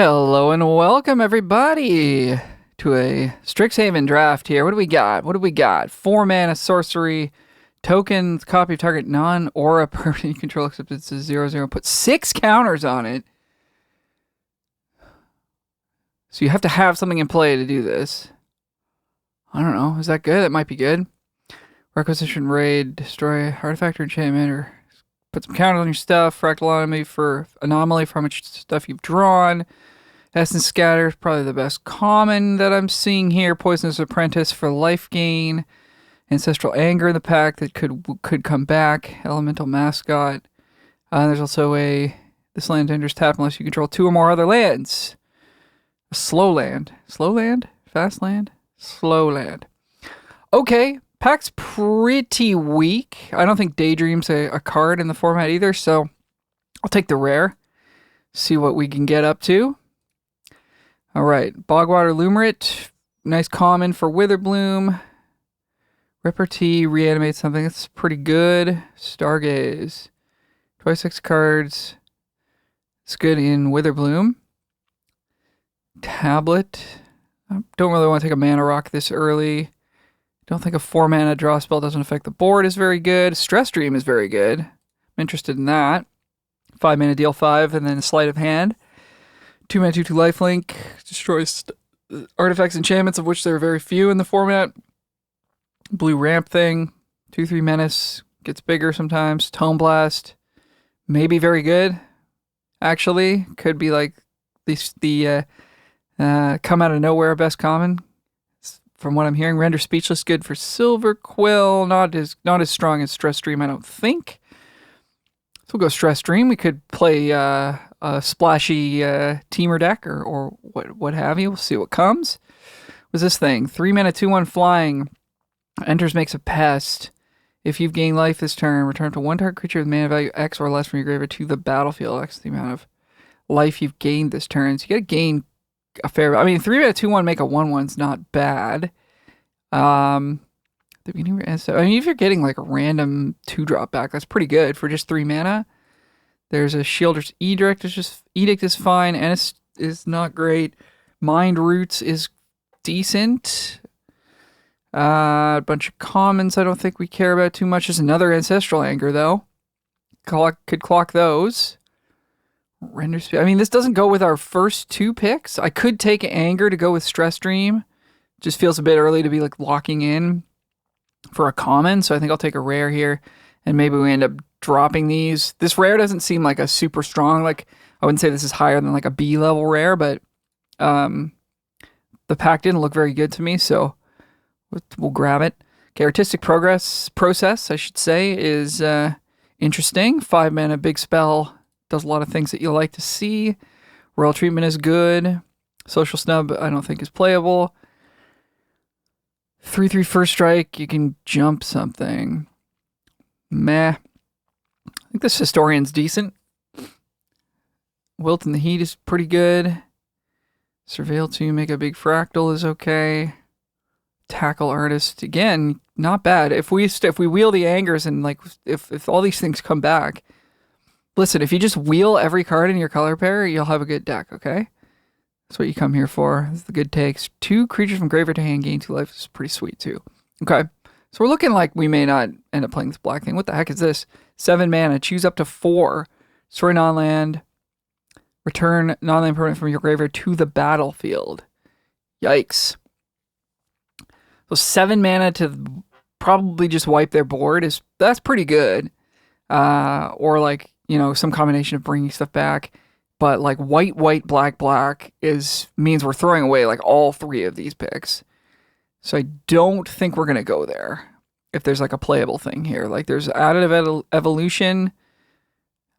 Hello and welcome everybody to a Strixhaven draft here. What do we got? 4 mana sorcery, tokens, copy of target non-aura permanent you control except it's a 0/0. Put 6 counters on it. So you have to have something in play to do this. I don't know. Is that good? That might be good. Requisition, raid, destroy artifact or enchantment, or put some counters on your stuff. Fractal enemy for anomaly for how much stuff you've drawn. Essence Scatter is probably the best common that I'm seeing here. Poisonous Apprentice for life gain. Ancestral Anger in the pack that could come back. Elemental Mascot. There's also this land enters tap unless you control 2 or more other lands. A slow land. Slow land? Fast land? Slow land. Okay, pack's pretty weak. I don't think Daydream's a card in the format either, so I'll take the rare. See what we can get up to. Alright, Bogwater Lumerit. Nice common for Witherbloom. Repartee, reanimate something. That's pretty good. Stargaze. 26 cards. It's good in Witherbloom. Tablet. I don't really want to take a mana rock this early. Don't think a 4 mana draw spell doesn't affect the board is very good. Stress Dream is very good. I'm interested in that. 5 mana deal 5 and then a sleight of hand. 2 mana 2/2 lifelink. Destroys artifacts and enchantments, of which there are very few in the format. Blue ramp thing. 2/3 menace. Gets bigger sometimes. Tome Blast. Maybe very good. Actually. Could be like the come out of nowhere best common. From what I'm hearing. Render Speechless. Good for Silver Quill. Not as strong as Stress Dream, I don't think. So we'll go Stress Dream. We could play a splashy teamer deck or what have you. We'll see what comes. What's this thing? 3 mana 2/1 flying. Enters, makes a pest. If you've gained life this turn, return to 1 target creature with mana value X or less from your graveyard to the battlefield. X the amount of life you've gained this turn. So you gotta gain a fair. I mean, 3 mana 2/1 make a 1/1's not bad. The beginning, I mean, if you're getting like a random 2-drop back, that's pretty good for just 3 mana. There's a Shielder's Edict. Edict is fine, and is not great. Mind Roots is decent. A bunch of commons I don't think we care about too much. There's another Ancestral Anger though. Could clock those. Render Speed. I mean, this doesn't go with our first 2 picks. I could take Anger to go with Stress Dream. Just feels a bit early to be like locking in for a common, so I think I'll take a rare here, and maybe we end up dropping these. This rare doesn't seem like a super strong, like, I wouldn't say this is higher than like a B level rare, but the pack didn't look very good to me, so we'll grab it. Okay, Artistic Process, I should say, is interesting. 5 mana, big spell, does a lot of things that you like to see. Royal Treatment is good. Social Snub, I don't think is playable. 3/3 first strike, you can jump something. Meh. I think this Historian's decent. Wilt in the Heat is pretty good. Surveil 2, make a big fractal is okay. Tackle Artist, again, not bad. If we wheel the Angers and like if all these things come back, listen, if you just wheel every card in your color pair, you'll have a good deck, okay? That's what you come here for. This is the good takes. 2 creatures from graveyard to hand, gain 2 life. This is pretty sweet too. Okay. So we're looking like we may not end up playing this black thing. What the heck is this? 7 mana. Choose up to 4. Destroy non-land. Return non-land permanent from your graveyard to the battlefield. Yikes. So 7 mana to probably just wipe their board that's pretty good. Or like, some combination of bringing stuff back. But like white, black means we're throwing away like all 3 of these picks. So I don't think we're going to go there. If there's like a playable thing here. Like there's Additive Evolution.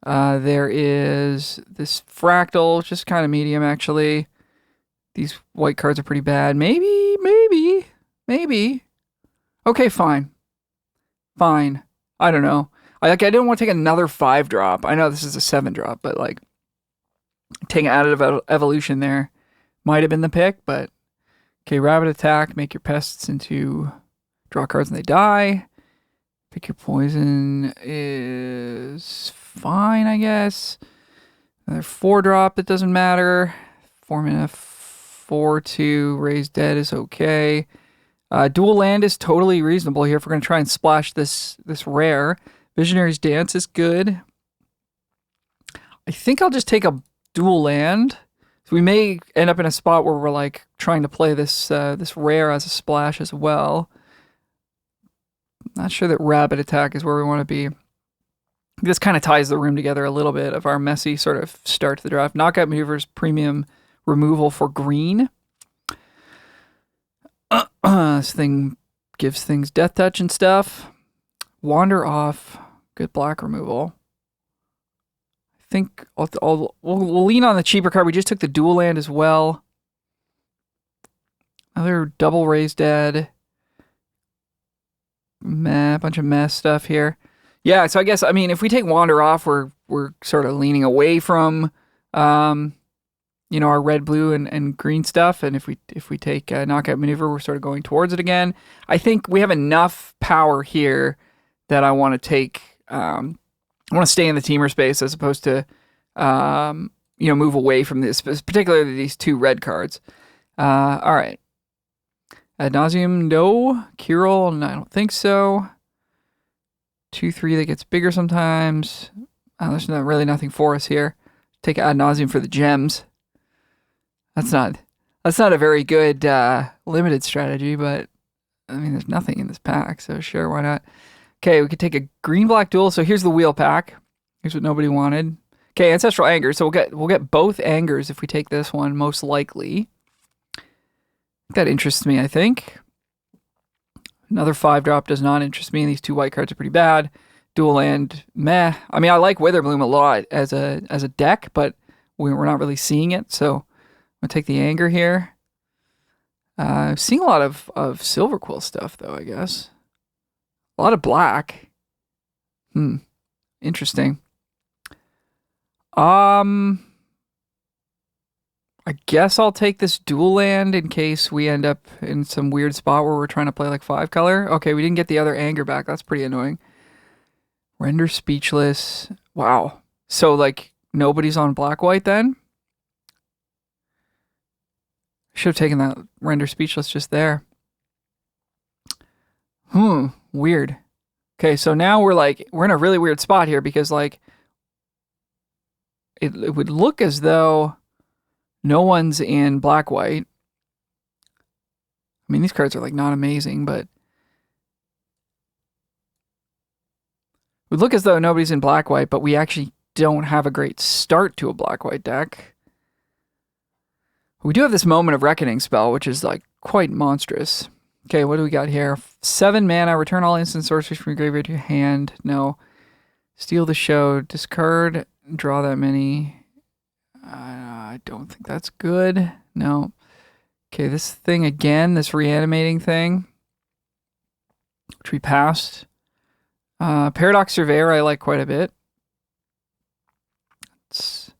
There is this Fractal, just kind of medium actually. These white cards are pretty bad. Maybe. Okay, fine. I don't know. I didn't want to take another 5-drop. I know this is a 7-drop, but like taking Additive Evolution there might have been the pick, but okay, Rabbit Attack, make your pests into draw cards and they die. Pick your poison is fine, I guess. Another 4-drop that doesn't matter. 4-mana, 4/2, Raise Dead is okay. Dual land is totally reasonable here if we're going to try and splash this rare. Visionary's Dance is good. I think I'll just take a dual land. So we may end up in a spot where we're like trying to play this rare as a splash as well. Not sure that Rabbit Attack is where we want to be. This kind of ties the room together a little bit of our messy sort of start to the draft. Knockout Maneuvers, premium removal for green. This thing gives things Death Touch and stuff. Wander Off, good black removal. I think we'll lean on the cheaper card. We just took the dual land as well. Another double Raise Dead. Meh, bunch of mess stuff here. Yeah, so I guess, I mean, if we take Wander Off, we're sort of leaning away from, our red, blue, and green stuff. And if we take Knockout Maneuver, we're sort of going towards it again. I think we have enough power here that I want to take, I want to stay in the teamer space as opposed to, move away from this, particularly these two red cards. All right. Ad Nauseam, no. Curel, no, I don't think so. 2/3 that gets bigger sometimes. There's really nothing for us here. Take Ad Nauseam for the gems. That's not a very good limited strategy, but I mean, there's nothing in this pack, so sure, why not? Okay, we could take a green-black duel. So here's the wheel pack. Here's what nobody wanted. Okay, Ancestral Anger. So we'll get both Angers if we take this one, most likely. That interests me, I think. Another 5-drop does not interest me, and these two white cards are pretty bad. Dual land, meh. I mean, I like Witherbloom a lot as a deck, but we're not really seeing it, so I'm going to take the Anger here. Seeing a lot of Silverquill stuff, though, I guess. A lot of black. Interesting. I guess I'll take this dual land in case we end up in some weird spot where we're trying to play like 5-color. Okay, we didn't get the other Anger back. That's pretty annoying. Render Speechless. Wow. So, like, nobody's on black-white then? Should have taken that Render Speechless just there. Weird. Okay, so now we're in a really weird spot here because, like, it would look as though no one's in black-white. I mean, these cards are, like, not amazing, but it would look as though nobody's in black-white, but we actually don't have a great start to a black-white deck. We do have this Moment of Reckoning spell, which is, like, quite monstrous. Okay, what do we got here? 7 mana, return all instant sorceries from your graveyard to your hand. No. Steal the Show, discard, draw that many. I don't think that's good. No. Okay, this thing again, this reanimating thing, which we passed. Paradox Surveyor I like quite a bit. So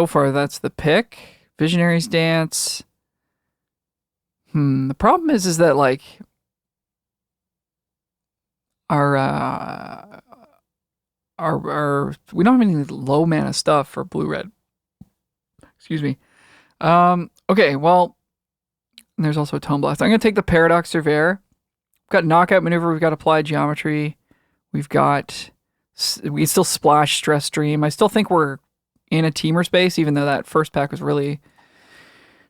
far, that's the pick. Visionary's Dance. The problem is that, like, our we don't have any low mana stuff for blue-red. Excuse me. Okay, well, there's also a Tone Blast. I'm going to take the Paradox Surveyor. We've got Knockout Maneuver. We've got Applied Geometry. We can still splash Stress Stream. I still think we're in a teamer space, even though that first pack was really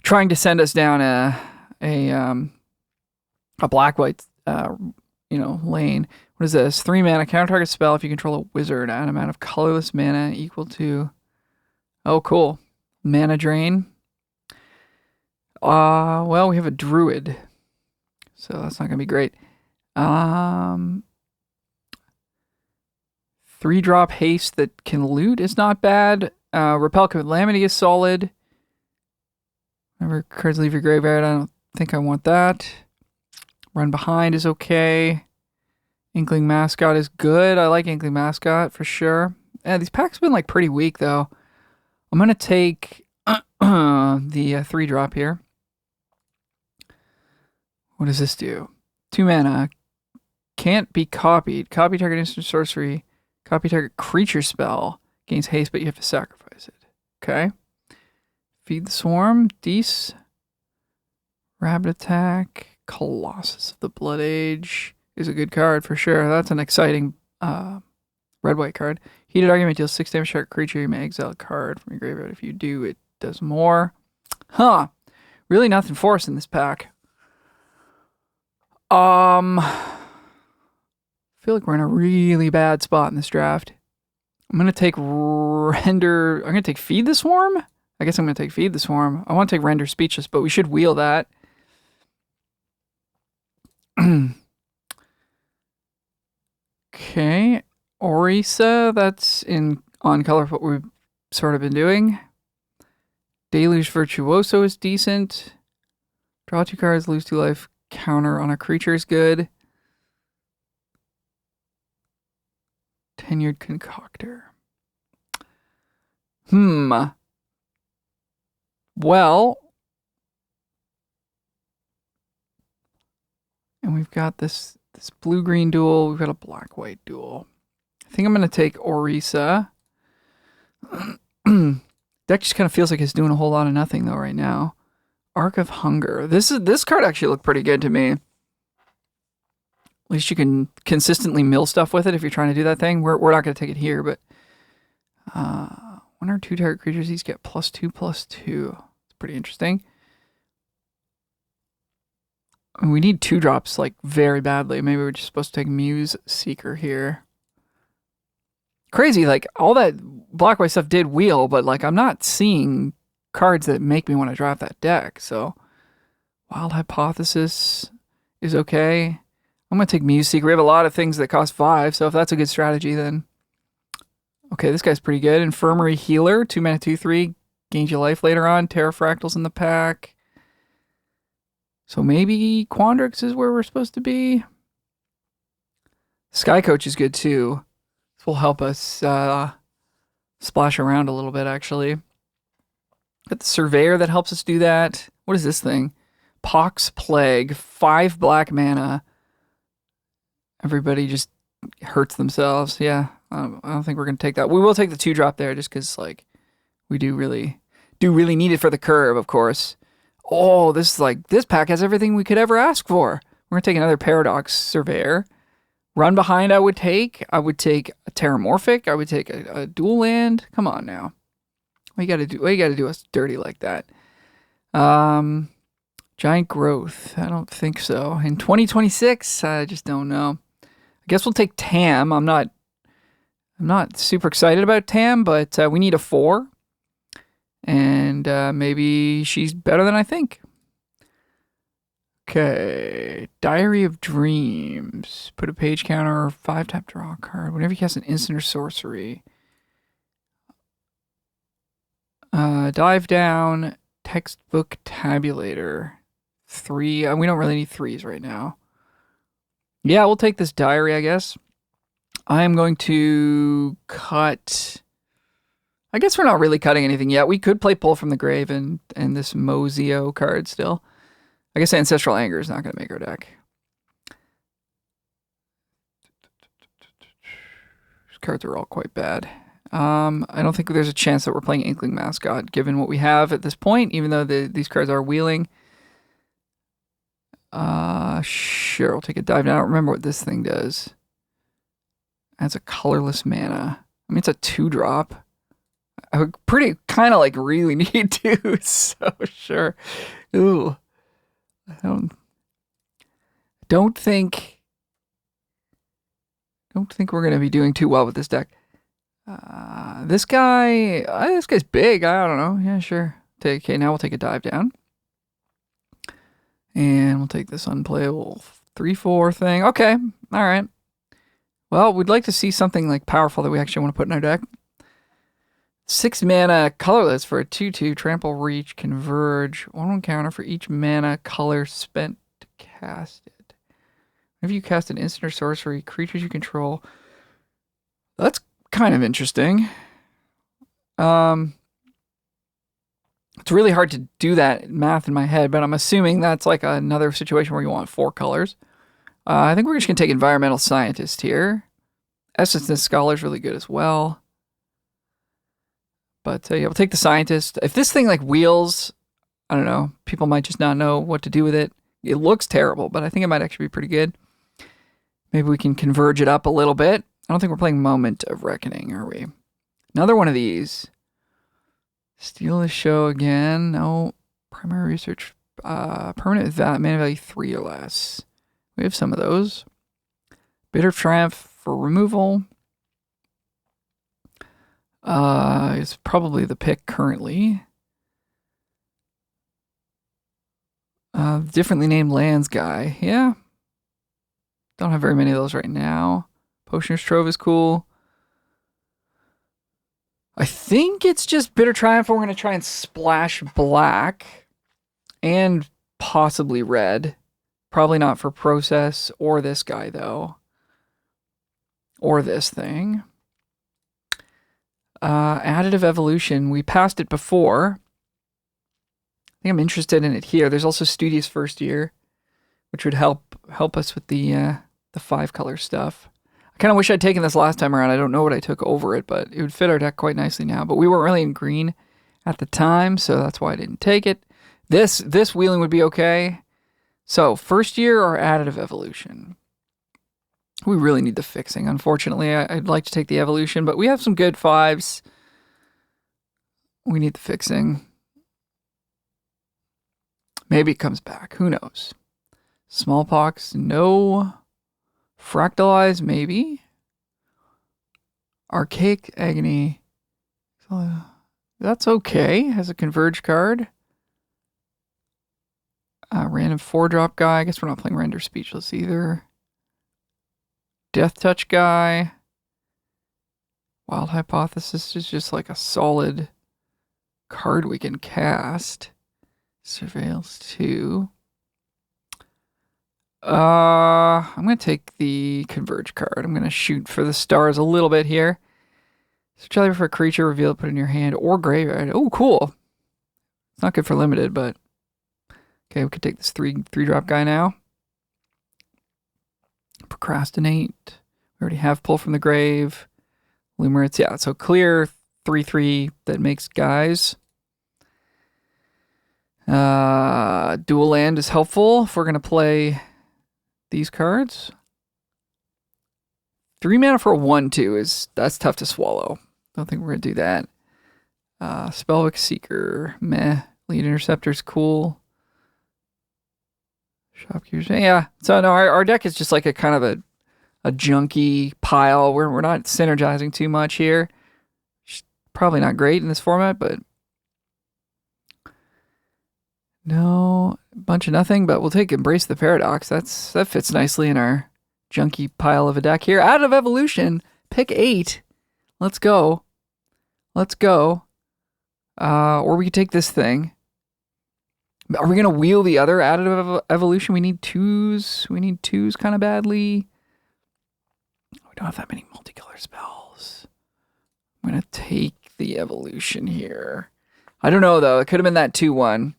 trying to send us down a black-white, lane. What is this? 3 mana, counter target spell if you control a wizard. Add amount of colorless mana equal to... Oh, cool. Mana drain. Well, we have a druid, so that's not going to be great. 3-drop haste that can loot is not bad. Repel Calamity is solid. Whenever cards leave your graveyard, I don't think I want that. Run Behind is okay. Inkling Mascot is good. I like Inkling Mascot for sure. Yeah, these packs have been like pretty weak though. I'm going to take the 3-drop here. What does this do? 2 mana. Can't be copied. Copy target instant sorcery. Copy target creature spell. Gains haste, but you have to sacrifice it. Okay. Feed the Swarm, Dees, Rabbit Attack, Colossus of the Blood Age is a good card for sure. That's an exciting red-white card. Heated Argument deals 6 damage to a creature. You may exile a card from your graveyard. If you do, it does more. Huh. Really nothing for us in this pack. I feel like we're in a really bad spot in this draft. I'm going to take Render. I'm going to take Feed the Swarm. I guess I'm going to take Feed the Swarm. I want to take Render Speechless, but we should wheel that. Okay. Orisa, that's on color what we've sort of been doing. Deluge Virtuoso is decent. Draw 2 cards, lose 2 life. Counter on a creature is good. Tenured Concoctor. Well. And we've got this blue-green duel. We've got a black-white duel. I think I'm going to take Orisa. Deck just kind of feels like it's doing a whole lot of nothing, though, right now. Arc of Hunger. This card actually looked pretty good to me. At least you can consistently mill stuff with it if you're trying to do that thing. We're not going to take it here, but 1 or 2 target creatures, these get +2/+2. It's pretty interesting. And we need 2 drops like very badly. Maybe we're just supposed to take Muse Seeker here. Crazy, like all that black-white stuff did wheel, but like I'm not seeing cards that make me want to draft that deck. So Wild Hypothesis is okay. I'm going to take Muse Seeker. We have a lot of things that cost 5, so if that's a good strategy, then... Okay, this guy's pretty good. Infirmary Healer, 2 mana, 2/3. Gains you life later on. Terrafractals in the pack. So maybe Quandrix is where we're supposed to be. Sky Coach is good too. This will help us splash around a little bit, actually. Got the Surveyor that helps us do that. What is this thing? Pox Plague, 5 black mana. Everybody just hurts themselves. Yeah, I don't think we're going to take that. We will take the 2-drop there just because, like, we do really need it for the curve, of course. Oh, this pack has everything we could ever ask for. We're going to take another Paradox Surveyor. Run Behind I would take. I would take a Terramorphic. I would take a dual land. Come on now. Why you got to do us dirty like that? Giant Growth. I don't think so. In 2026, I just don't know. I guess we'll take Tam. I'm not super excited about Tam, but we need a 4. And maybe she's better than I think. Okay. Diary of Dreams. Put a page counter, 5-tap draw a card. Whenever you cast an instant or sorcery. Dive down. Textbook Tabulator. 3. We don't really need 3s right now. Yeah, we'll take this diary, I guess. I am going to cut... I guess we're not really cutting anything yet. We could play Pull from the Grave and this Mozio card still. I guess Ancestral Anger is not going to make our deck. These cards are all quite bad. I don't think there's a chance that we're playing Inkling Mascot, given what we have at this point, even though these cards are wheeling. Sure, we'll take a dive. Now, I don't remember what this thing does. That's a colorless mana. I mean, it's a 2-drop. I would kind of like really need to, so sure. Ooh. I don't think we're going to be doing too well with this deck. This guy's big. I don't know. Yeah, sure. Okay, now we'll take a dive down. And we'll take this unplayable 3/4 thing. Okay, all right. Well, we'd like to see something like powerful that we actually want to put in our deck. 6 mana colorless for a 2/2. Trample, Reach, Converge. 1/1 counter for each mana color spent to cast it. Whenever you cast an instant or sorcery, creatures you control. That's kind of interesting. It's really hard to do that math in my head, but I'm assuming that's like another situation where you want 4 colors. I think we're just going to take Environmental Scientist here. Essence Scholar is really good as well. But yeah, we'll take the Scientist. If this thing like wheels, I don't know, people might just not know what to do with it. It looks terrible, but I think it might actually be pretty good. Maybe we can converge it up a little bit. I don't think we're playing Moment of Reckoning, are we? Another one of these. Steal the Show again. No. Primary Research. Permanent mana value 3 or less. We have some of those. Bitter Triumph for removal. It's probably the pick currently. Differently named lands guy. Yeah. Don't have very many of those right now. Potioner's Trove is cool. I think it's just Bitter Triumph. We're going to try and splash black and possibly red. Probably not for Process or this guy, though. Or this thing. Additive Evolution. We passed it before. I think I'm interested in it here. There's also Studious First Year, which would help us with the 5-color stuff. I kind of wish I'd taken this last time around. I don't know what I took over it, but it would fit our deck quite nicely now. But we weren't really in green at the time, so that's why I didn't take it. This wheeling would be okay. So, First Year or Additive Evolution? We really need the fixing. Unfortunately, I'd like to take the Evolution, but we have some good 5s. We need the fixing. Maybe it comes back. Who knows? Smallpox, no. Fractalize, maybe. Archaic Agony. That's okay. Has a Converge card. Random 4-drop guy. I guess we're not playing Render Speechless either. Death Touch guy. Wild Hypothesis is just like a solid card we can cast. Surveils 2. I'm going to take the Converge card. I'm going to shoot for the stars a little bit here. Search either for a creature, reveal it, put it in your hand, or graveyard. Oh, cool. It's not good for limited, but... Okay, we could take this 3-drop guy now. Procrastinate. We already have Pull from the Grave. Limerence, yeah. So clear 3/3 that makes guys. Dual land is helpful if we're going to play these cards. 3 mana for a 1/2 that's tough to swallow. Don't think we're going to do that. Spellbook Seeker, meh. Lead Interceptor's cool. Shopkeepers, yeah. So no, our deck is just like a kind of a junky pile. We're not synergizing too much here. Probably not great in this format, but no, a bunch of nothing. But we'll take Embrace the Paradox. That fits nicely in our junky pile of a deck here. Out of Evolution, pick 8. Let's go. Let's go. Or we could take this thing. Are we going to wheel the other Additive Evolution? We need 2s. We need 2s kind of badly. We don't have that many multicolor spells. I'm going to take the Evolution here. I don't know, though. It could have been that 2/1.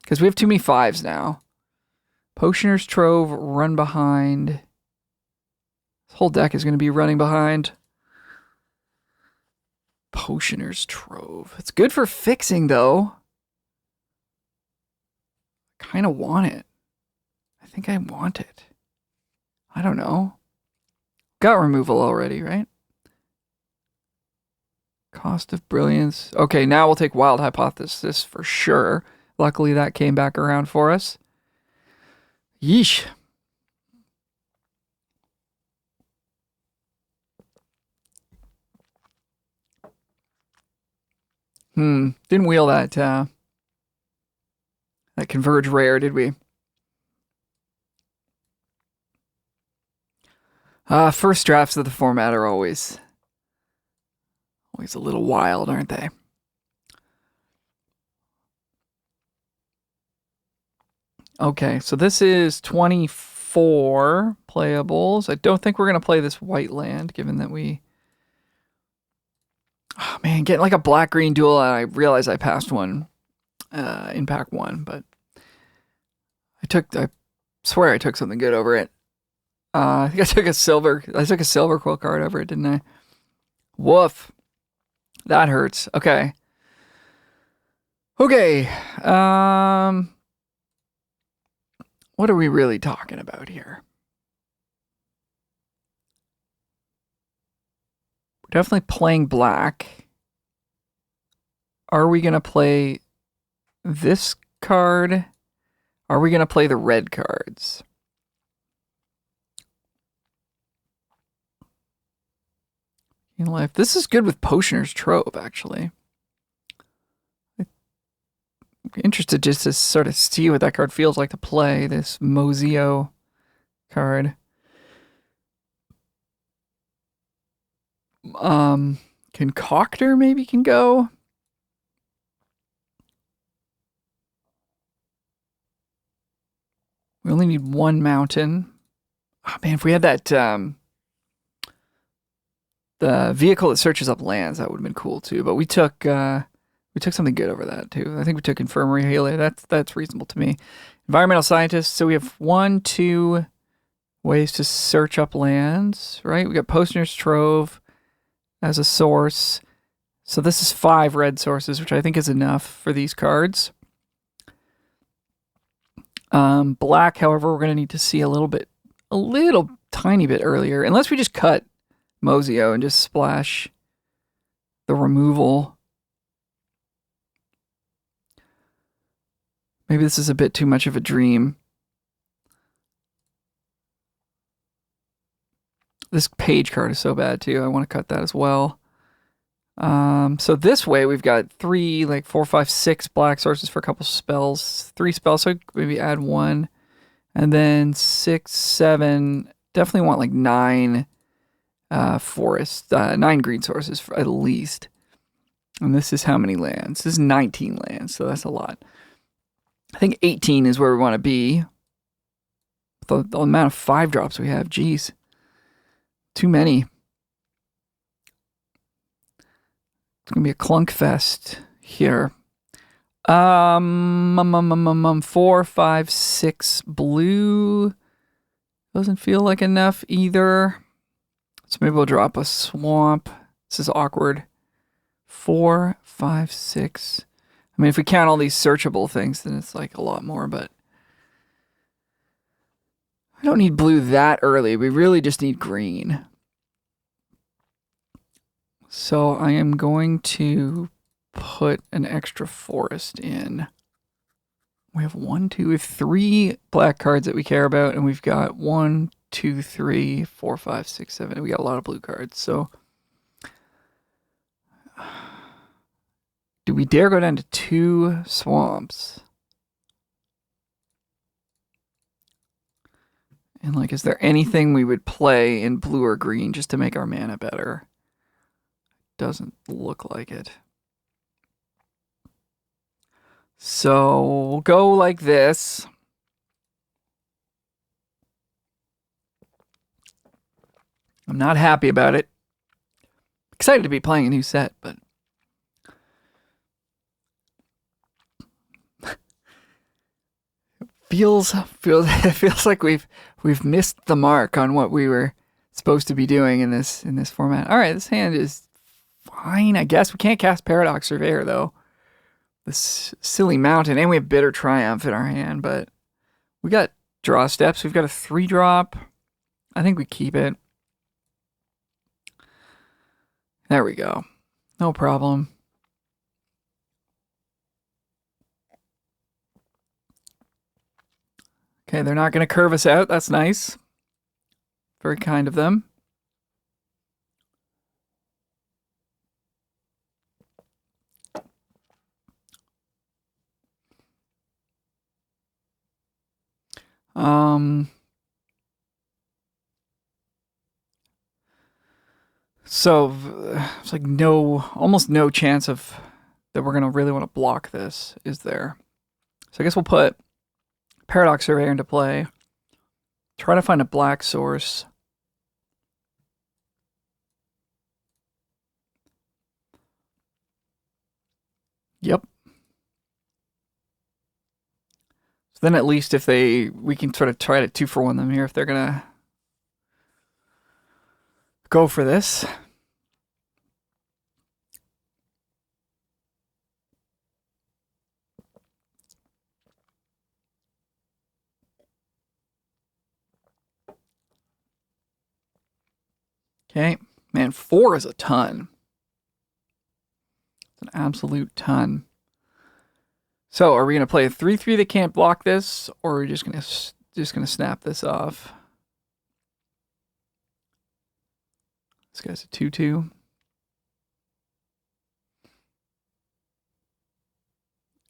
Because we have too many 5s now. Potioner's Trove, run behind. This whole deck is going to be running behind. Potioner's Trove. It's good for fixing, though. Kind of want it. I think I want it. I don't know. Got removal already, right? Cost of Brilliance. Okay, now we'll take Wild Hypothesis for sure. Luckily, that came back around for us. Yeesh. Didn't wheel that Converge rare, did we? First drafts of the format are always a little wild, aren't they? Okay, so this is 24 playables. I don't think we're going to play this white land, given that we... Oh, man, getting like a black-green duel, and I realize I passed one in pack 1, but I swear I took something good over it. I think I took a silver quill card over it, didn't I? Woof. That hurts. Okay. Okay. What are we really talking about here? We're definitely playing black. Are we going to play this card? Are we going to play the red cards? In life, this is good with Potioner's Trove, actually. I'm interested just to sort of see what that card feels like to play, this Mozio card. Concoctor maybe can go. We only need one mountain. Oh man, if we had that the vehicle that searches up lands, that would have been cool too. But we took something good over that too. I think we took Infirmary Healer. That's reasonable to me. Environmental Scientist. So we have 1, 2 ways to search up lands, right? We got Potioner's Trove as a source. So this is 5 red sources, which I think is enough for these cards. Black, however, we're going to need to see a little tiny bit earlier, unless we just cut Mozio and just splash the removal. Maybe this is a bit too much of a dream. This page card is so bad too. I want to cut that as well. So this way we've got 3, like 4, 5, 6 black sources for a couple spells. 3 spells, so maybe add 1. And then 6, 7, definitely want like 9 forest, 9 green sources for, at least. And this is how many lands? This is 19 lands, so that's a lot. I think 18 is where we want to be. The amount of 5 drops we have, geez. Too many. It's going to be a clunk fest here. 4, 5, 6 blue. Doesn't feel like enough either. So maybe we'll drop a swamp. This is awkward. 4, 5, 6. I mean, if we count all these searchable things, then it's like a lot more, but I don't need blue that early. We really just need green. So I am going to put an extra forest in. We have 3 black cards that we care about, and we've got 1, 2, 3, 4, 5, 6, 7. We got a lot of blue cards. So do we dare go down to 2 swamps? And like, is there anything we would play in blue or green just to make our mana better? Doesn't look like it. So we'll go like this. I'm not happy about it. Excited to be playing a new set, but it feels like we've missed the mark on what we were supposed to be doing in this format. All right, this hand is fine, I guess. We can't cast Paradox Surveyor though. This silly mountain, and we have Bitter Triumph in our hand, but we got draw steps. We've got a 3-drop. I think we keep it. There we go. No problem. Okay, they're not going to curve us out. That's nice. Very kind of them. So it's like almost no chance of that we're gonna really want to block this, is there? So I guess we'll put Paradox Surveyor into play. Try to find a black source. Yep. So then at least if we can sort of try to 2-for-1 them here if they're gonna go for this. Okay. Man, 4 is a ton. It's an absolute ton. So, are we going to play a 3/3 that can't block this, or are we just going to snap this off? This guy's a 2/2.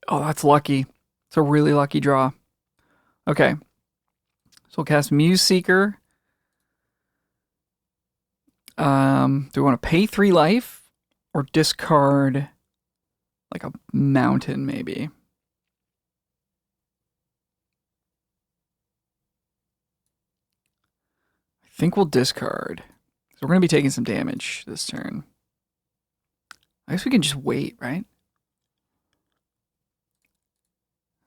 Oh, that's lucky. It's a really lucky draw. Okay. So we'll cast Muse Seeker. Do we want to pay 3 life or discard like a mountain maybe? I think we'll discard. So we're going to be taking some damage this turn. I guess we can just wait, right?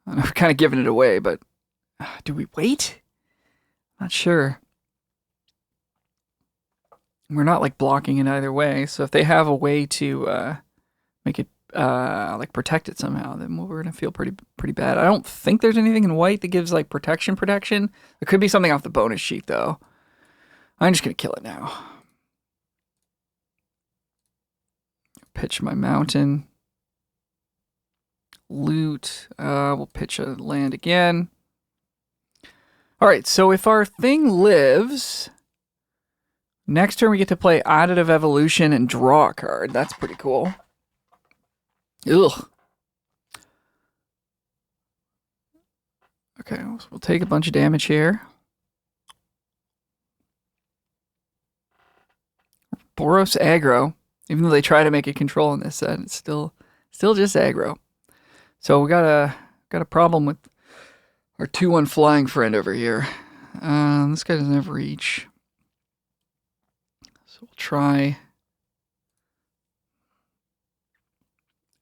I know we're kind of giving it away, but do we wait? Not sure. We're not like blocking it either way, so if they have a way to make it like protect it somehow, then we're gonna feel pretty bad. I don't think there's anything in white that gives like protection. There could be something off the bonus sheet though. I'm just gonna kill it now. Pitch my mountain. Loot. We'll pitch a land again. All right, so if our thing lives, next turn we get to play Additive Evolution and draw a card. That's pretty cool. Ugh. Okay, so we'll take a bunch of damage here. Boros aggro. Even though they try to make a control in this set, it's still just aggro. So we got a problem with our 2/1 flying friend over here. This guy doesn't have reach. So we'll try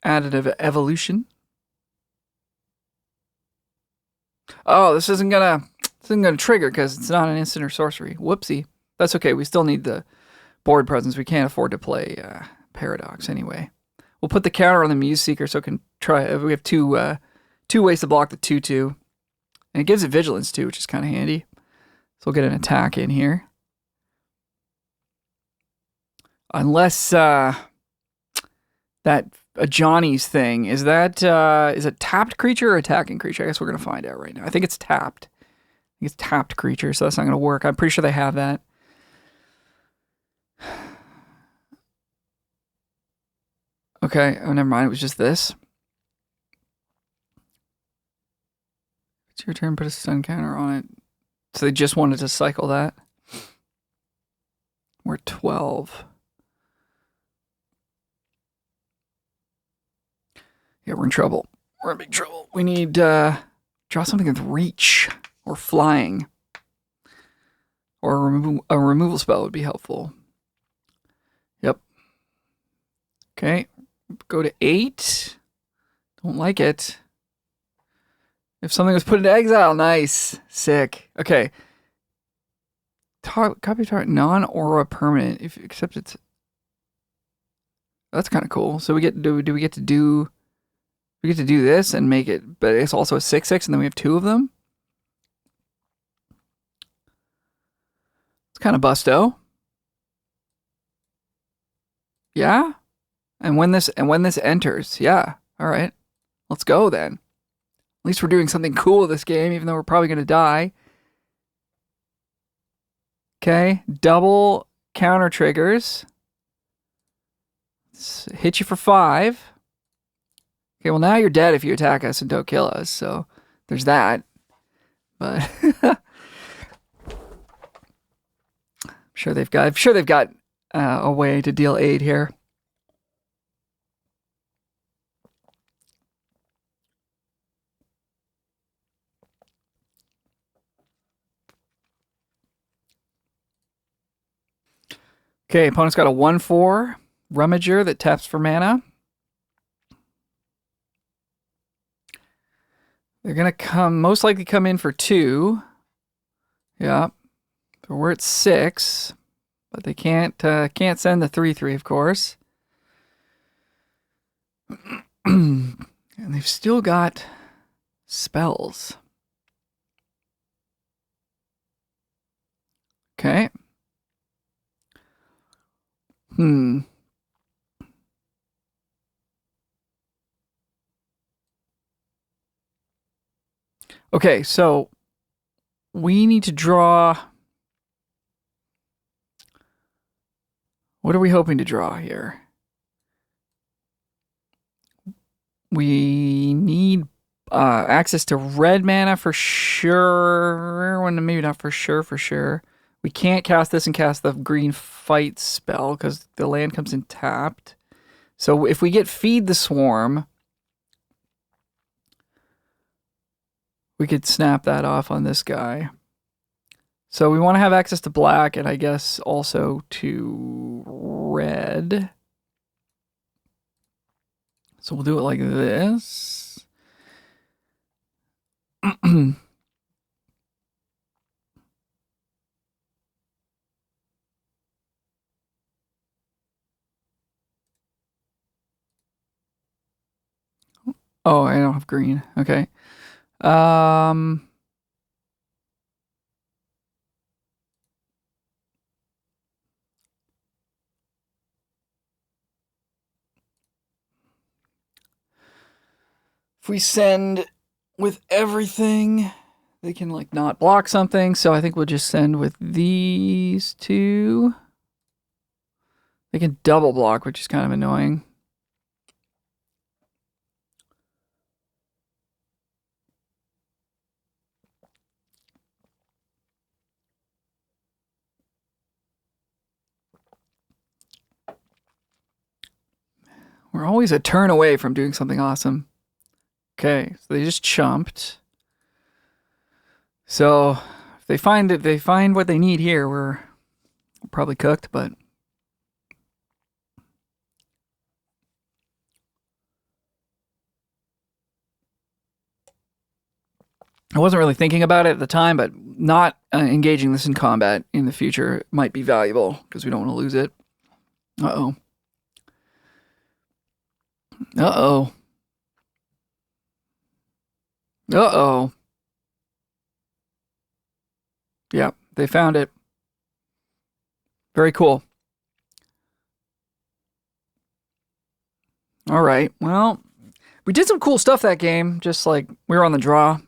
Additive Evolution. Oh, this isn't gonna trigger because it's not an instant or sorcery. Whoopsie. That's okay. We still need the board presence. We can't afford to play Paradox anyway. We'll put the counter on the Muse Seeker so it can try. We have two ways to block the 2/2. And it gives it vigilance too, which is kind of handy. So we'll get an attack in here. Unless that a Johnny's thing, is a tapped creature or attacking creature? I guess we're gonna find out right now. I think it's tapped. I think it's tapped creature, so that's not gonna work. I'm pretty sure they have that. Okay, oh never mind, it was just this. It's your turn, put a stun counter on it. So they just wanted to cycle that. We're at 12. Yeah, we're in trouble. We're in big trouble. We need draw something with reach or flying. Or a removal spell would be helpful. Yep. Okay. Go to 8. Don't like it. If something was put into exile, nice. Sick. Okay. Copy target non-aura permanent, except it's... That's kind of cool. So we get do we get to do this and make it, but it's also a 6/6 and then we have 2 of them. It's kind of busto. Yeah? And when this enters, yeah. All right. Let's go then. At least we're doing something cool this game, even though we're probably going to die. Okay. Double counter triggers. Let's hit you for 5. Okay, well now you're dead if you attack us and don't kill us, so there's that. But I'm sure they've got a way to deal aid here. Okay, opponent's got a 1/4 Rummager that taps for mana. They're gonna most likely come in for 2. Yeah. So we're at 6. But they can't send the 3/3, of course. And they've still got spells. Okay. Hmm. Okay, so we need to draw. What are we hoping to draw here? We need access to red mana for sure. Well, maybe not for sure, for sure. We can't cast this and cast the green fight spell because the land comes in tapped. So if we get Feed the Swarm, we could snap that off on this guy. So we want to have access to black and I guess also to red. So we'll do it like this. Oh, I don't have green. Okay. If we send with everything, they can like not block something. So I think we'll just send with these two. They can double block, which is kind of annoying. We're always a turn away from doing something awesome. Okay, so they just chumped. So if they find what they need here, we're probably cooked, but I wasn't really thinking about it at the time, but not engaging this in combat in the future might be valuable because we don't want to lose it. Uh-oh. Uh-oh. Uh-oh. Yeah, they found it. Very cool. All right. Well, we did some cool stuff that game. Just like we were on the draw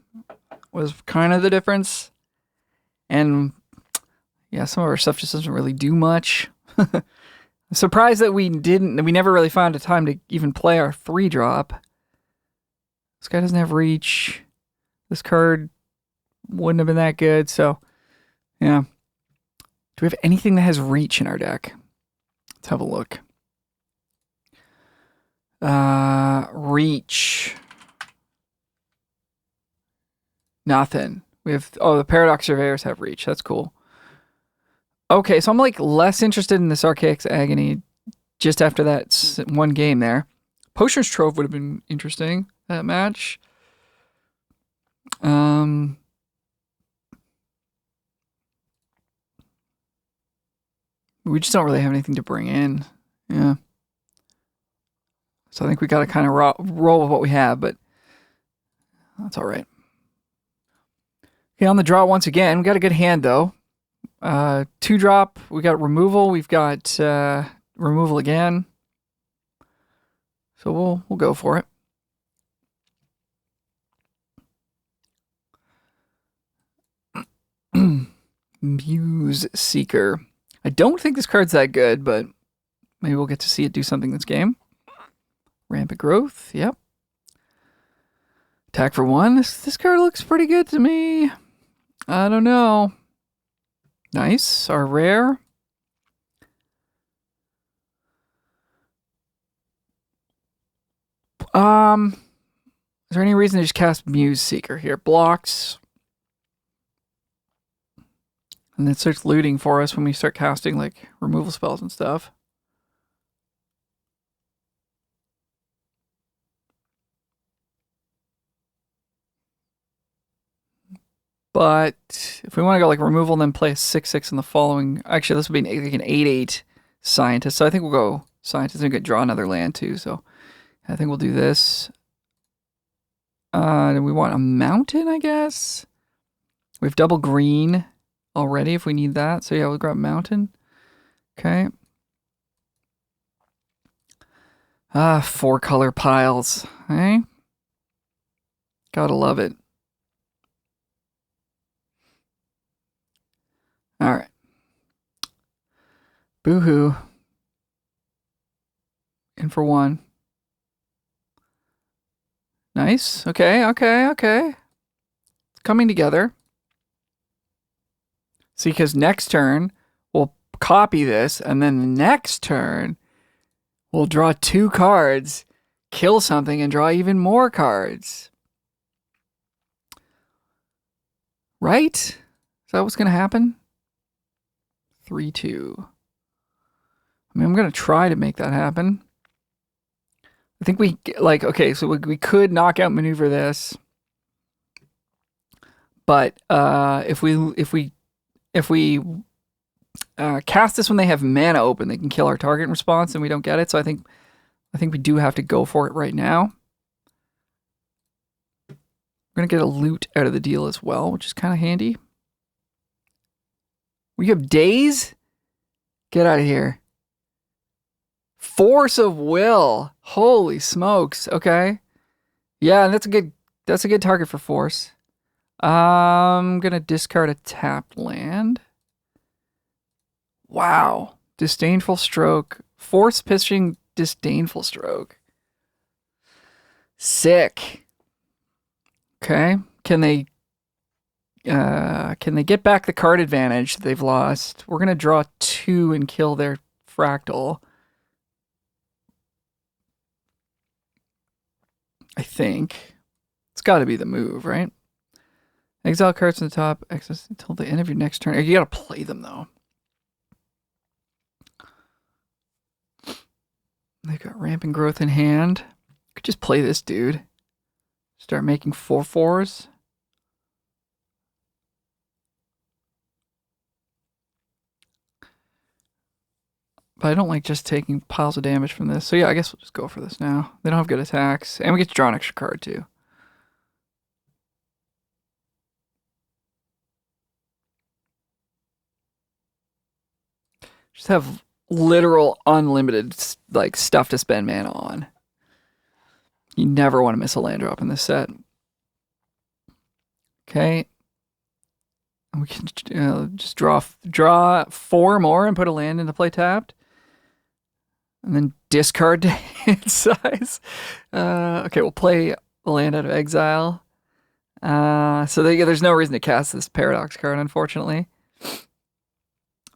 was kind of the difference. And yeah, some of our stuff just doesn't really do much. I'm surprised that we never really found a time to even play our 3-drop. This guy doesn't have reach. This card wouldn't have been that good, so yeah. Do we have anything that has reach in our deck? Let's have a look. Reach. Nothing. We have the Paradox Surveyors have reach. That's cool. Okay, so I'm like less interested in this Archaic's Agony just after that one game there. Potioner's Trove would have been interesting, that match. We just don't really have anything to bring in. Yeah. So I think we got to kind of roll with what we have, but that's all right. Okay, on the draw once again. We got a good hand, though. 2-drop. We got removal. We've got removal again. So we'll go for it. Muse Seeker. I don't think this card's that good, but maybe we'll get to see it do something this game. Rampant Growth. Yep. Attack for 1. This card looks pretty good to me. I don't know. Nice. Our rare. Is there any reason to just cast Muse Seeker here? Blocks. And it starts looting for us when we start casting like removal spells and stuff. But if we want to go like removal and then play a 6/6 in the following, actually this would be like an 8/8 Scientist. So I think we'll go Scientist and we could draw another land too. So I think we'll do this. And we want a mountain, I guess. We have double green already if we need that. So yeah, we'll grab mountain. Okay. Ah, 4-color piles. Eh? Gotta love it. All right. Boo-hoo. In for 1. Nice. Okay. It's coming together. See, because next turn, we'll copy this, and then the next turn, we'll draw 2 cards, kill something, and draw even more cards. Right? Is that what's going to happen? 3-2. I mean, I'm going to try to make that happen. I think we, like, okay, so we could knockout maneuver this. But if we cast this when they have mana open, they can kill our target in response, and we don't get it. So I think we do have to go for it right now. We're gonna get a loot out of the deal as well, which is kind of handy. We have days. Get out of here. Force of Will. Holy smokes. Okay. Yeah, that's a good target for force. I'm gonna discard a tapped land. Wow. Disdainful Stroke. Force pitching Disdainful Stroke. Sick. Okay. Can they get back the card advantage they've lost? We're gonna draw 2 and kill their fractal. I think. It's gotta be the move, right? Exile cards on the top, access until the end of your next turn. You gotta play them though. They've got Rampant Growth in hand. Could just play this dude. Start making 4/4s. But I don't like just taking piles of damage from this. So yeah, I guess we'll just go for this now. They don't have good attacks. And we get to draw an extra card too. Just have literal unlimited like stuff to spend mana on. You never want to miss a land drop in this set. Okay. We can just draw 4 more and put a land into play tapped. And then discard to hand size. Okay, we'll play the land out of exile. So there's no reason to cast this Paradox card, unfortunately.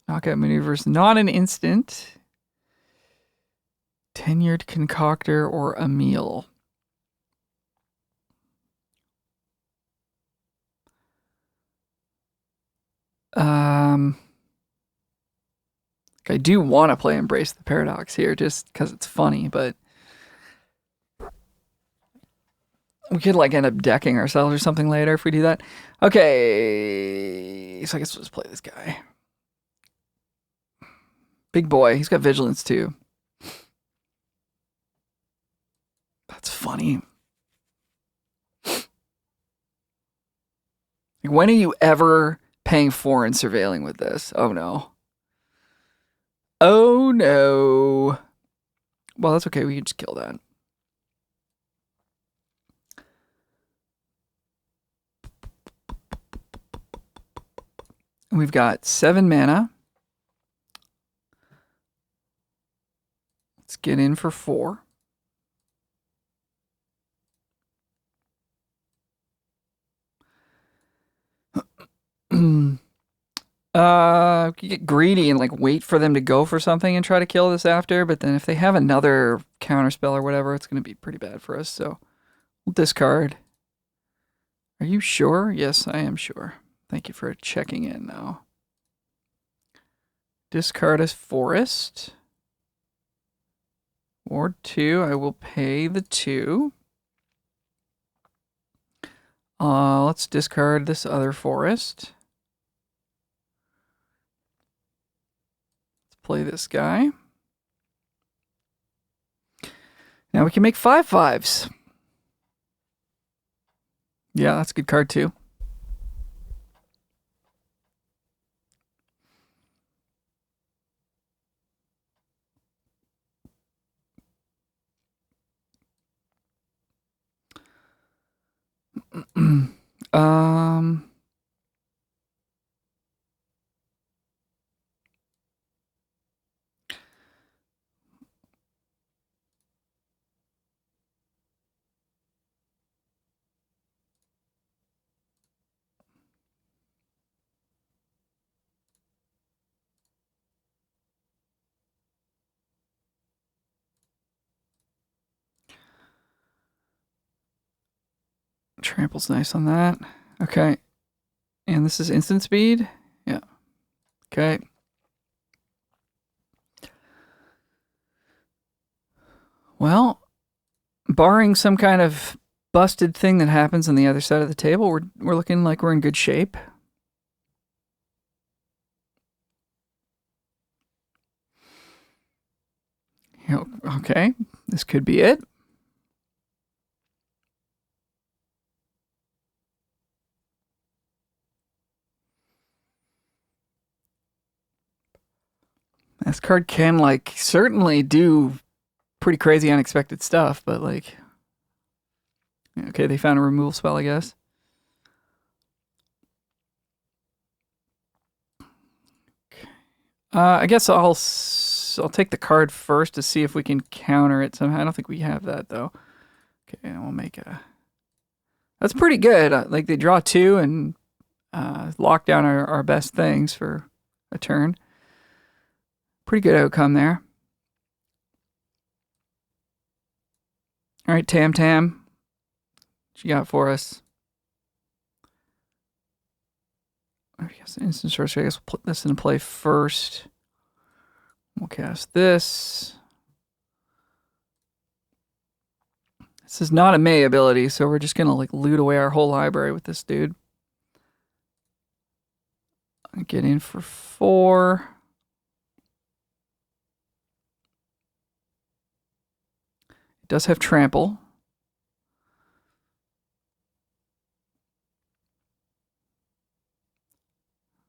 Knockout maneuvers, not an instant. Tenured Concoctor or Emil. I do want to play Embrace the Paradox here just because it's funny, but we could like end up decking ourselves or something later if we do that. Okay, so I guess we'll just play this guy. Big boy, he's got Vigilance too. That's funny. When are you ever paying 4 and surveilling with this? Oh no. Oh no. Well, that's okay. We can just kill that. And we've got 7 mana. Let's get in for 4. You get greedy and like wait for them to go for something and try to kill this after, but then if they have another counterspell or whatever, it's going to be pretty bad for us. So we'll discard. Are you sure? Yes, I am sure. Thank you for checking in though. Discard as Forest. Ward 2, I will pay the 2. Let's discard this other Forest. Play this guy. Now we can make 5/5s. Yeah, that's a good card too. Um, Trample's nice on that. Okay. And this is instant speed? Yeah. Okay. Well, barring some kind of busted thing that happens on the other side of the table, we're looking like we're in good shape. Okay. This could be it. This card can, like, certainly do pretty crazy unexpected stuff, but, like, okay, they found a removal spell, I guess. I guess I'll take the card first to see if we can counter it somehow. I don't think we have that, though. Okay, and we'll make a... That's pretty good. Like, they draw 2 and lock down our best things for a turn. Pretty good outcome there. All right, Tam Tam. What you got for us? I guess instant sorcery. I guess we'll put this into play first. We'll cast this. This is not a May ability, so we're just gonna like loot away our whole library with this dude. Get in for 4. It does have trample.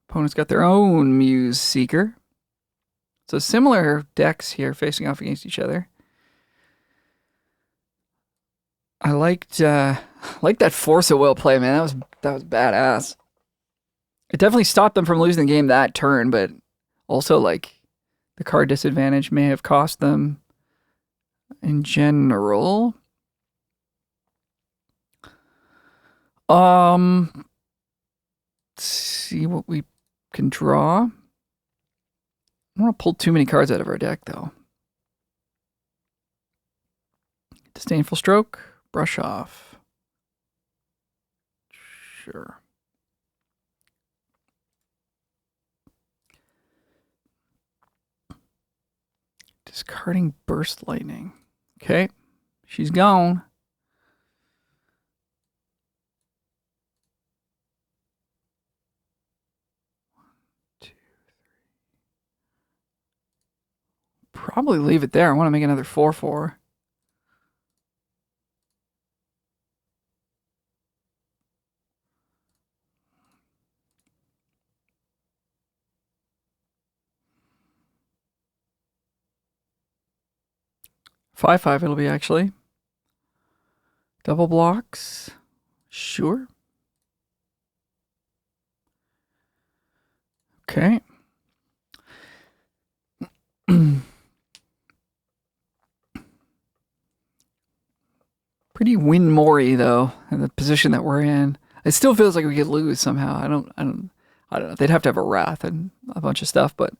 Opponent's got their own Muse Seeker. So similar decks here facing off against each other. I liked that Force of Will play, man. That was badass. It definitely stopped them from losing the game that turn, but also like the card disadvantage may have cost them in general. Let's see what we can draw. I don't want to pull too many cards out of our deck, though. Disdainful Stroke, brush off. Sure. Discarding Burst Lightning. Okay, she's gone. Probably leave it there. I want to make another 4/4. Five it'll be actually. Double blocks. Sure. Okay. Pretty win-more-y though, in the position that we're in. It still feels like we could lose somehow. I don't know. They'd have to have a wrath and a bunch of stuff, but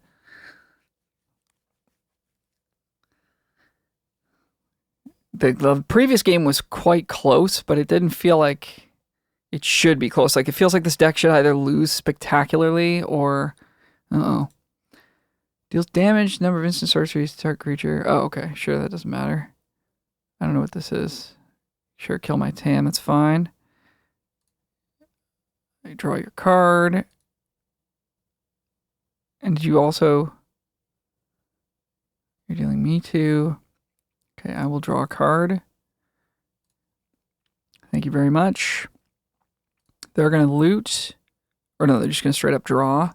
the previous game was quite close, but it didn't feel like it should be close. Like it feels like this deck should either lose spectacularly or deals damage, number of instant sorceries to target creature. Oh, okay, sure, that doesn't matter. I don't know what this is. Sure, kill my Tam, that's fine. You draw your card. And did you also... You're dealing me 2. Okay, I will draw a card. Thank you very much. They're going to loot. Or no, they're just going to straight up draw.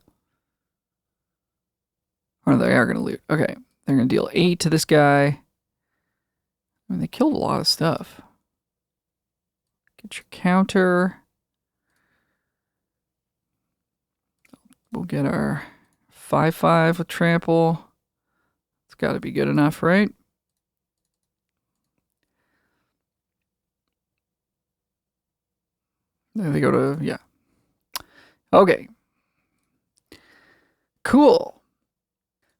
Or no, they are going to loot. Okay, they're going to deal 8 to this guy. I mean, they killed a lot of stuff. Get your counter. We'll get our 5/5 with trample. It's got to be good enough, right? There they go to, yeah. Okay. Cool.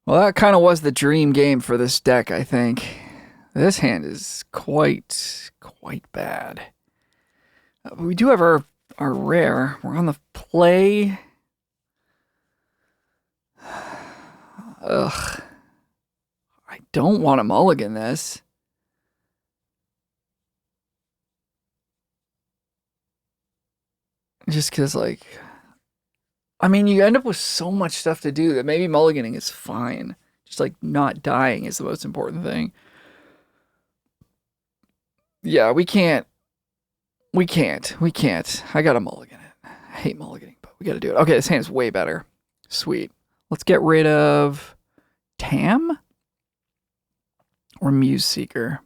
Well, that kind of was the dream game for this deck, I think. This hand is quite bad. We do have our rare. We're on the play. Ugh. I don't want to mulligan this. Just because, like, I mean, you end up with so much stuff to do that maybe mulliganing is fine. Just, like, not dying is the most important thing. Yeah, we can't. I gotta mulligan it. I hate mulliganing, but we gotta do it. Okay, this hand is way better. Sweet. Let's get rid of Tam or Muse Seeker.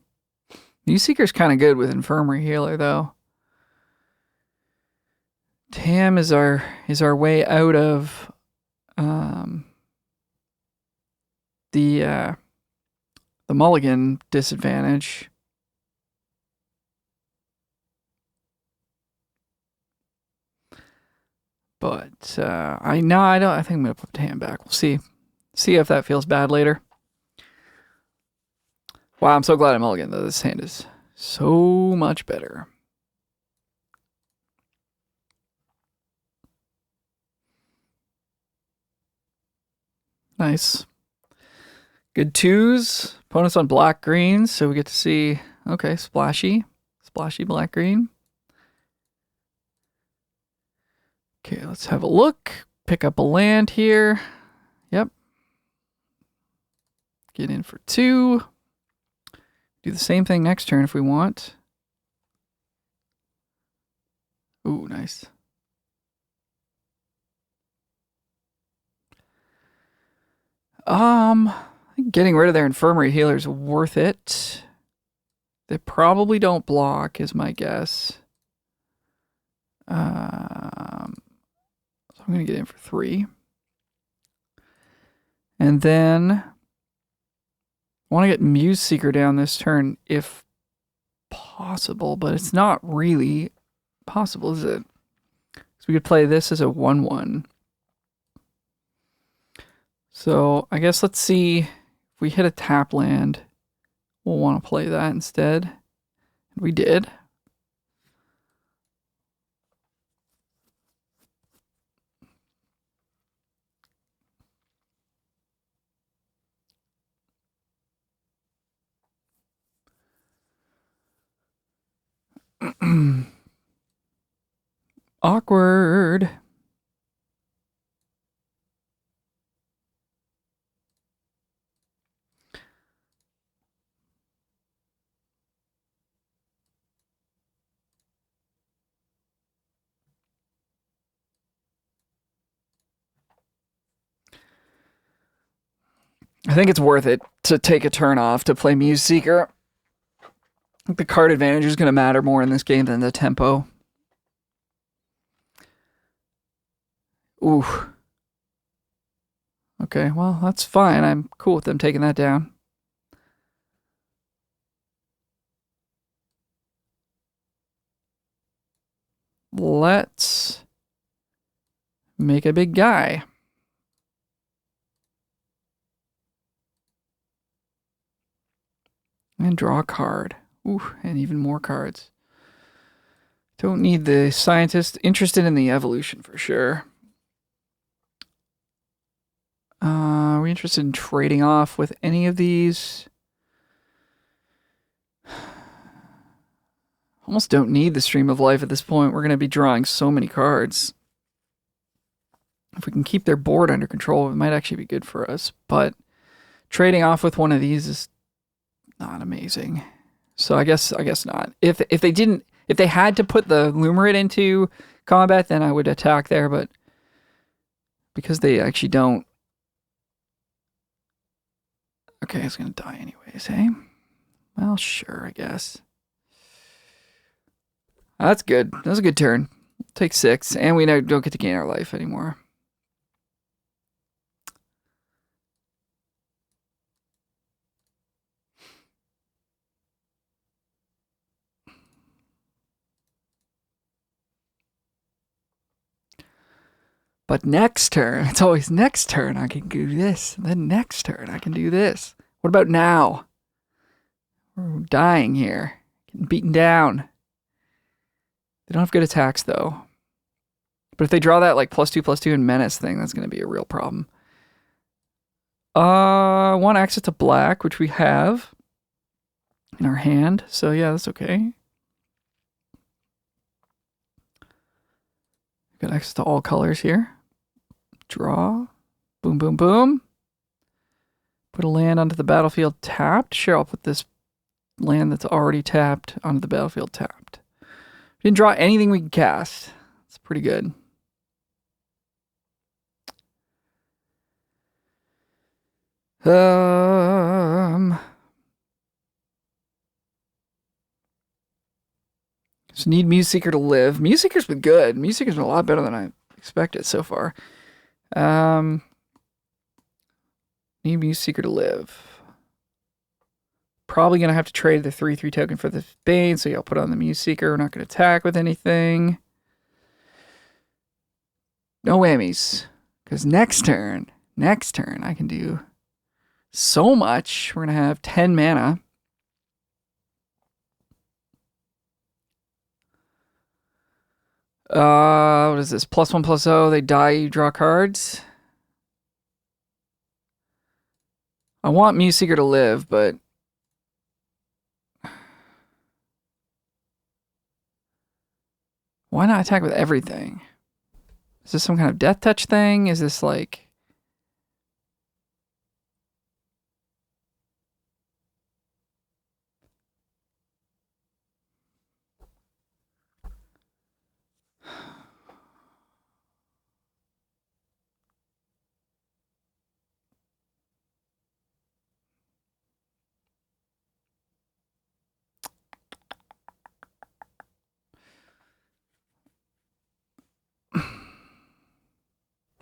Muse Seeker's kind of good with Infirmary Healer, though. Tam is our way out of the mulligan disadvantage. But I don't. I think I'm gonna put Tam back. We'll see if that feels bad later. Wow, I'm so glad I mulligan though. This hand is so much better. Nice. Good twos. Opponents on black greens, so we get to see, okay, splashy black green. Okay, let's have a look. Pick up a land here. Yep. Get in for 2. Do the same thing next turn if we want. Ooh, nice. I think getting rid of their Infirmary Healer is worth it. They probably don't block, is my guess. So I'm going to get in for 3. And then I want to get Muse Seeker down this turn if possible, but it's not really possible, is it? So we could play this as a 1/1. So I guess let's see if we hit a tap land. We'll want to play that instead. And we did. Awkward. I think it's worth it to take a turn off to play Muse Seeker. I think the card advantage is going to matter more in this game than the tempo. Ooh. Okay, well, that's fine. I'm cool with them taking that down. Let's make a big guy. And draw a card. Ooh, and even more cards. Don't need the scientist. Interested in the evolution for sure. Are we interested in trading off with any of these? Almost don't need the Stream of Life at this point. We're going to be drawing so many cards. If we can keep their board under control, it might actually be good for us. But trading off with one of these is not amazing. So I guess not. If they had to put the Lumerate into combat, then I would attack there, but because they actually don't. Okay, it's gonna die anyways, hey? Well, sure, I guess. That's good. That was a good turn. Take 6, and we don't get to gain our life anymore. But next turn, it's always next turn I can do this. And then next turn I can do this. What about now? We're dying here. Getting beaten down. They don't have good attacks though. But if they draw that like +2/+2 and menace thing, that's going to be a real problem. One access to black, which we have in our hand. So yeah, that's okay. Got access to all colors here. Draw. Boom, boom, boom. Put a land onto the battlefield tapped. Sure, I'll put this land that's already tapped onto the battlefield tapped. Didn't draw anything we can cast. It's pretty good. Just need Muse Seeker to live. Muse Seeker's been good. Muse Seeker's been a lot better than I expected so far. Need Muse Seeker to live. Probably going to have to trade the 3/3 token for the Bane, so yeah, I'll put on the Muse Seeker. We're not going to attack with anything. No whammies. Because next turn, I can do so much. We're going to have 10 mana. What is this? +1/+0. They die, you draw cards. I want Muse Seeker to live, but why not attack with everything? Is this some kind of death touch thing? Is this like...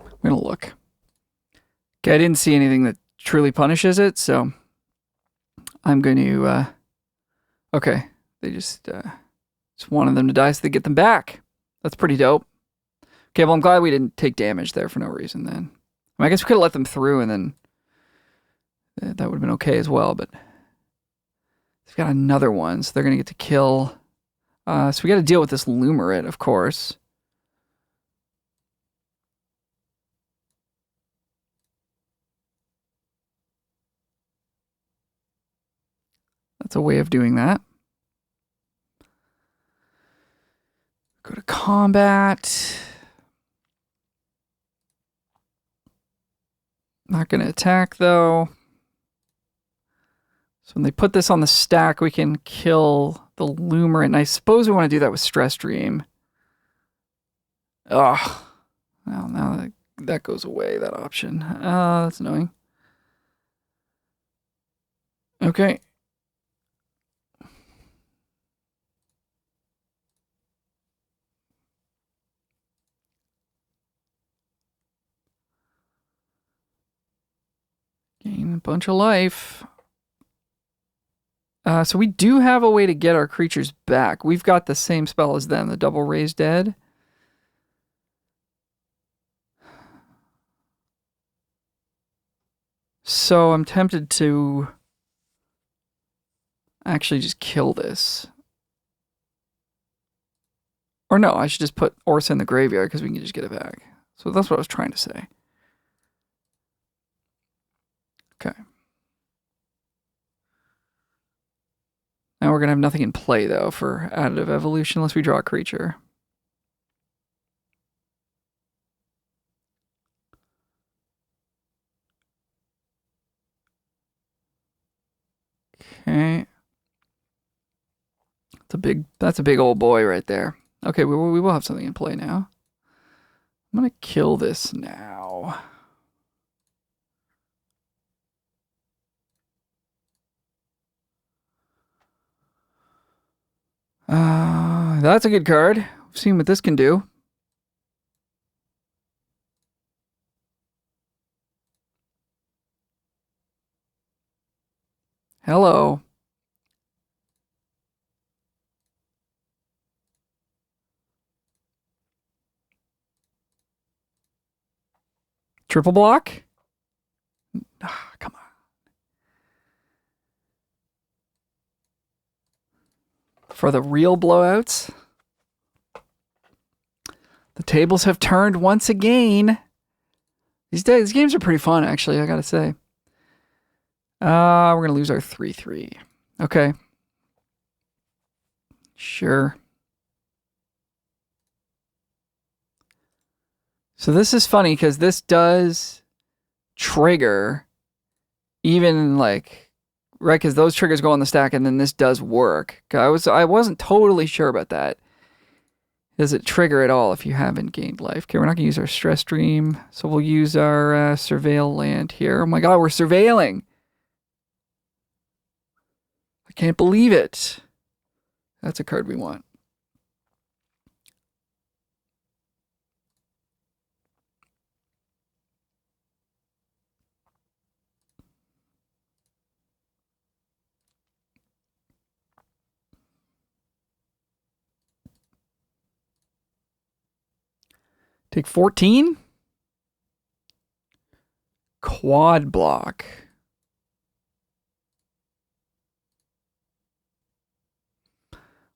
I'm going to look. Okay, I didn't see anything that truly punishes it, so I'm going to... okay, they just wanted them to die so they get them back. That's pretty dope. Okay, well, I'm glad we didn't take damage there for no reason then. I guess we could have let them through and then that would have been okay as well, but they've got another one, so they're going to get to kill. So we got to deal with this Lumerate, of course. That's a way of doing that. Go to combat. Not going to attack, though. So when they put this on the stack, we can kill the Lumerate. And I suppose we want to do that with Stress Dream. Ugh. Well, now that goes away, that option. That's annoying. Okay. Gain a bunch of life. So we do have a way to get our creatures back. We've got the same spell as them, the double Raise Dead. So I'm tempted to actually just kill this. Or no, I should just put Orsa in the graveyard because we can just get it back. So that's what I was trying to say. Okay. Now we're going to have nothing in play, though, for additive evolution unless we draw a creature. Okay. That's a big old boy right there. Okay, we will have something in play now. I'm going to kill this now. That's a good card. We've seen what this can do. Hello. Triple block? Ah, come on. For the real blowouts. The tables have turned once again. These games are pretty fun, actually, I gotta say. We're gonna lose our 3-3. Okay. Sure. So this is funny because this does trigger even like, right, because those triggers go on the stack and then this does work. I wasn't totally sure about that. Does it trigger at all if you haven't gained life? Okay, we're not gonna use our stress dream, so we'll use our surveil land here. Oh my god, we're surveilling. I can't believe it. That's a card we want. Take 14. Quad block.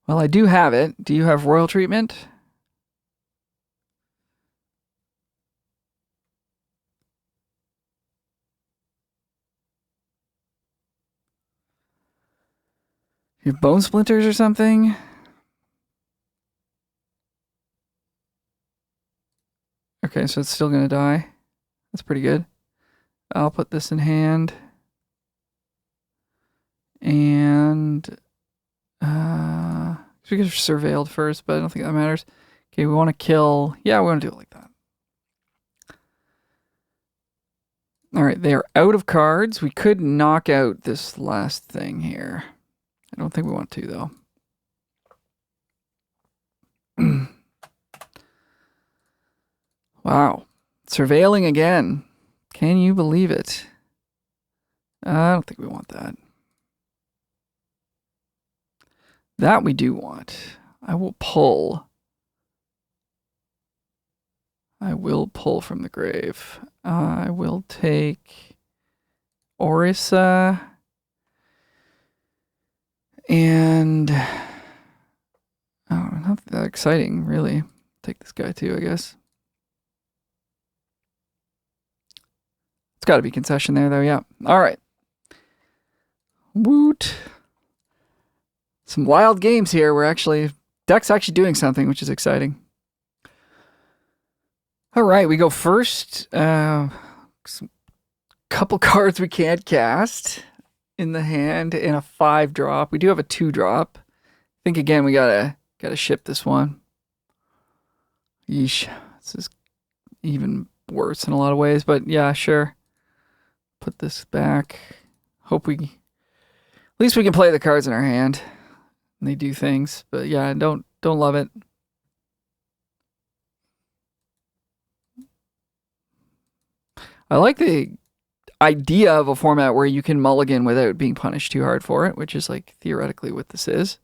Well, I do have it. Do you have royal treatment? You have bone splinters or something? Okay, so it's still gonna die. That's pretty good. I'll put this in hand. And we could have surveilled first, but I don't think that matters. Okay, we want to kill. Yeah, we want to do it like that. All right, they are out of cards. We could knock out this last thing here. I don't think we want to, though. Wow. Surveilling again. Can you believe it? I don't think we want that. That we do want. I will pull. I will pull from the grave. I will take Orisa. And oh, not that exciting, really. Take this guy too, I guess. It's got to be concession there, though. Yeah. All right. Woot. Some wild games here. Deck's actually doing something, which is exciting. All right, we go first. Some couple cards we can't cast in the hand in a 5-drop. We do have a 2-drop. I think again we gotta ship this one. Yeesh, this is even worse in a lot of ways, but yeah, sure. Put this back. Hope at least we can play the cards in our hand. And they do things, but yeah, don't love it. I like the idea of a format where you can mulligan without being punished too hard for it, which is like theoretically what this is.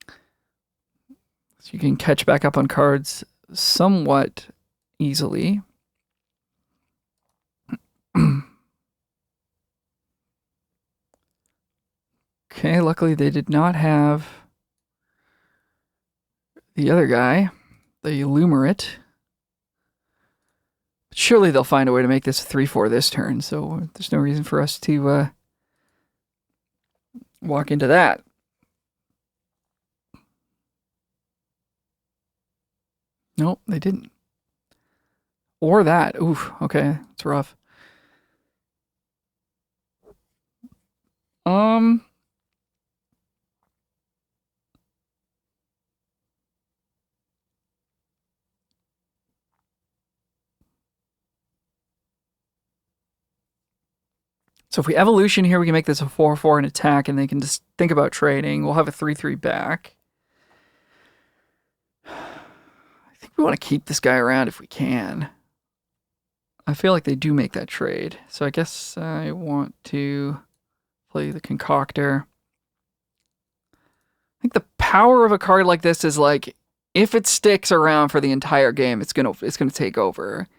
So you can catch back up on cards somewhat easily. Okay, luckily they did not have the other guy, the Illumerate. Surely they'll find a way to make this 3-4 this turn, so there's no reason for us to walk into that. Nope, they didn't. Or that. Oof, okay, it's rough. So if we evolution here, we can make this a 4-4 and attack, and they can just think about trading. We'll have a 3-3 back. I think we want to keep this guy around if we can. I feel like they do make that trade. So I guess I want to play the Concoctor. I think the power of a card like this is like, if it sticks around for the entire game, it's gonna take over.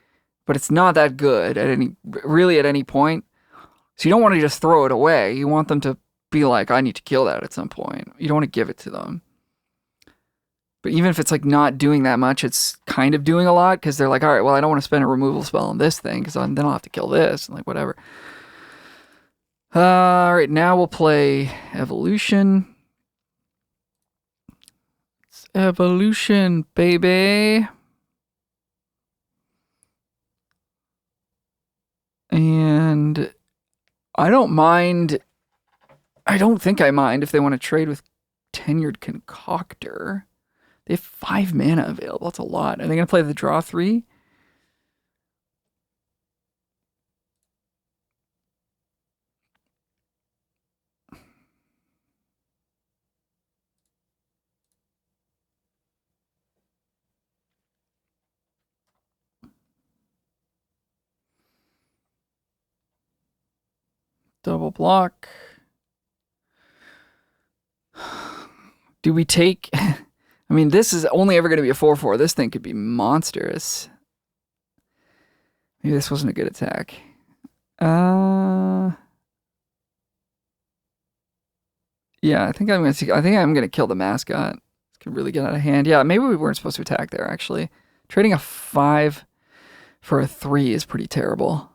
but it's not that good at any point. So you don't want to just throw it away. You want them to be like, I need to kill that at some point. You don't want to give it to them. But even if it's like not doing that much, it's kind of doing a lot because they're like, all right, well, I don't want to spend a removal spell on this thing because then I'll have to kill this and like whatever. All right, now we'll play Evolution. It's Evolution, baby. And I don't mind. I don't think I mind if they want to trade with Tenured Concoctor. They have 5 mana available. That's a lot. Are they going to play the draw 3? Double block. Do we take... I mean, this is only ever going to be a 4/4. This thing could be monstrous. Maybe this wasn't a good attack. Yeah, I think I'm gonna kill the mascot. This could really get out of hand. Yeah, maybe we weren't supposed to attack there, actually. Trading a 5 for a 3 is pretty terrible.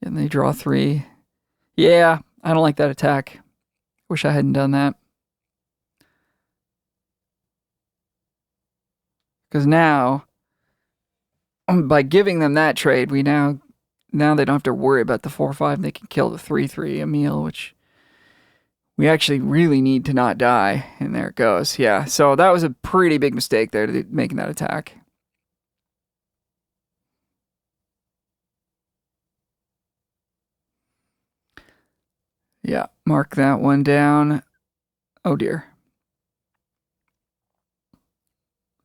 And they draw 3. Yeah, I don't like that attack. Wish I hadn't done that. Because now, by giving them that trade, we now they don't have to worry about the 4/5. They can kill the 3/3 Emil, which we actually really need to not die. And there it goes. Yeah, so that was a pretty big mistake there, making that attack. Yeah, mark that one down. Oh dear.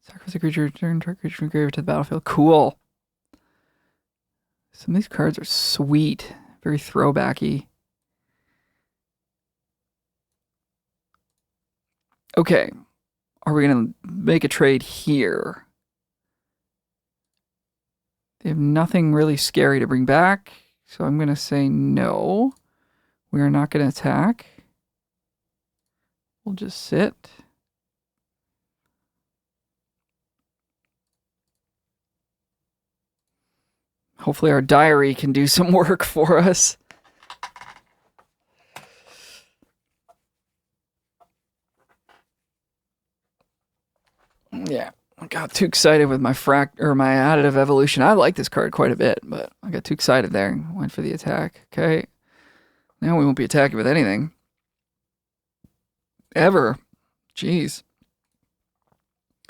Sacrifice a creature, return target creature from grave to the battlefield. Cool. Some of these cards are sweet. Very throwbacky. Okay. Are we going to make a trade here? They have nothing really scary to bring back. So I'm going to say no. We are not going to attack. We'll just sit. Hopefully our diary can do some work for us. Yeah, I got too excited with my my additive evolution. I like this card quite a bit, but I got too excited there and went for the attack. Okay. Now we won't be attacking with anything. Ever. Jeez.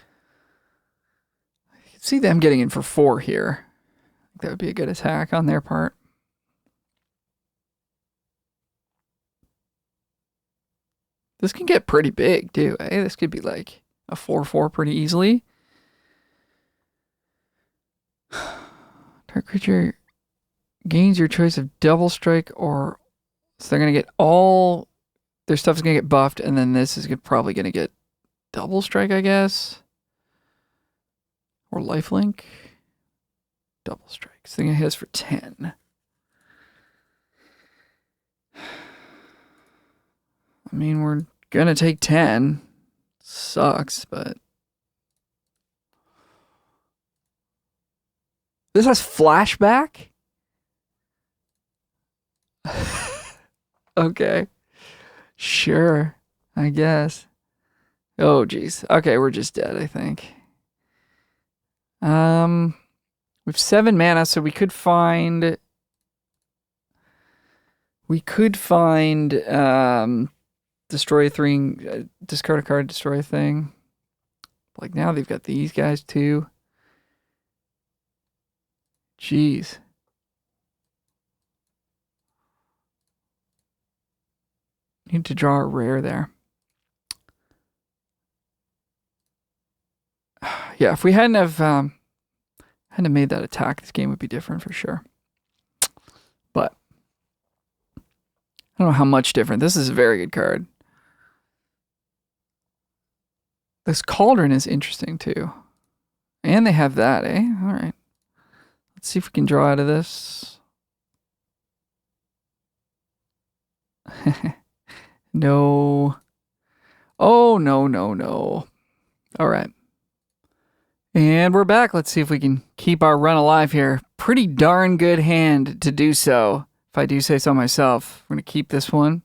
I can see them getting in for 4 here. That would be a good attack on their part. This can get pretty big, too. Eh? This could be like a 4/4 pretty easily. Target creature gains your choice of double strike or... So they're going to get all... Their stuff's going to get buffed, and then this is probably going to get double strike, I guess. Or lifelink. Double strike. So they're going to hit us for 10. I mean, we're going to take 10. Sucks, but... This has flashback? Okay. Sure, I guess. Oh, geez. Okay, we're just dead, I think. We have 7 mana, so we could find... destroy a thing, discard a card, destroy a thing. Like now they've got these guys too. Jeez. Need to draw a rare there. Yeah, if we hadn't made that attack, this game would be different for sure. But I don't know how much different. This is a very good card. This Cauldron is interesting too. And they have that, eh? All right. Let's see if we can draw out of this. No. Oh, no, no, no. All right. And we're back. Let's see if we can keep our run alive here. Pretty darn good hand to do so, if I do say so myself. We're going to keep this one.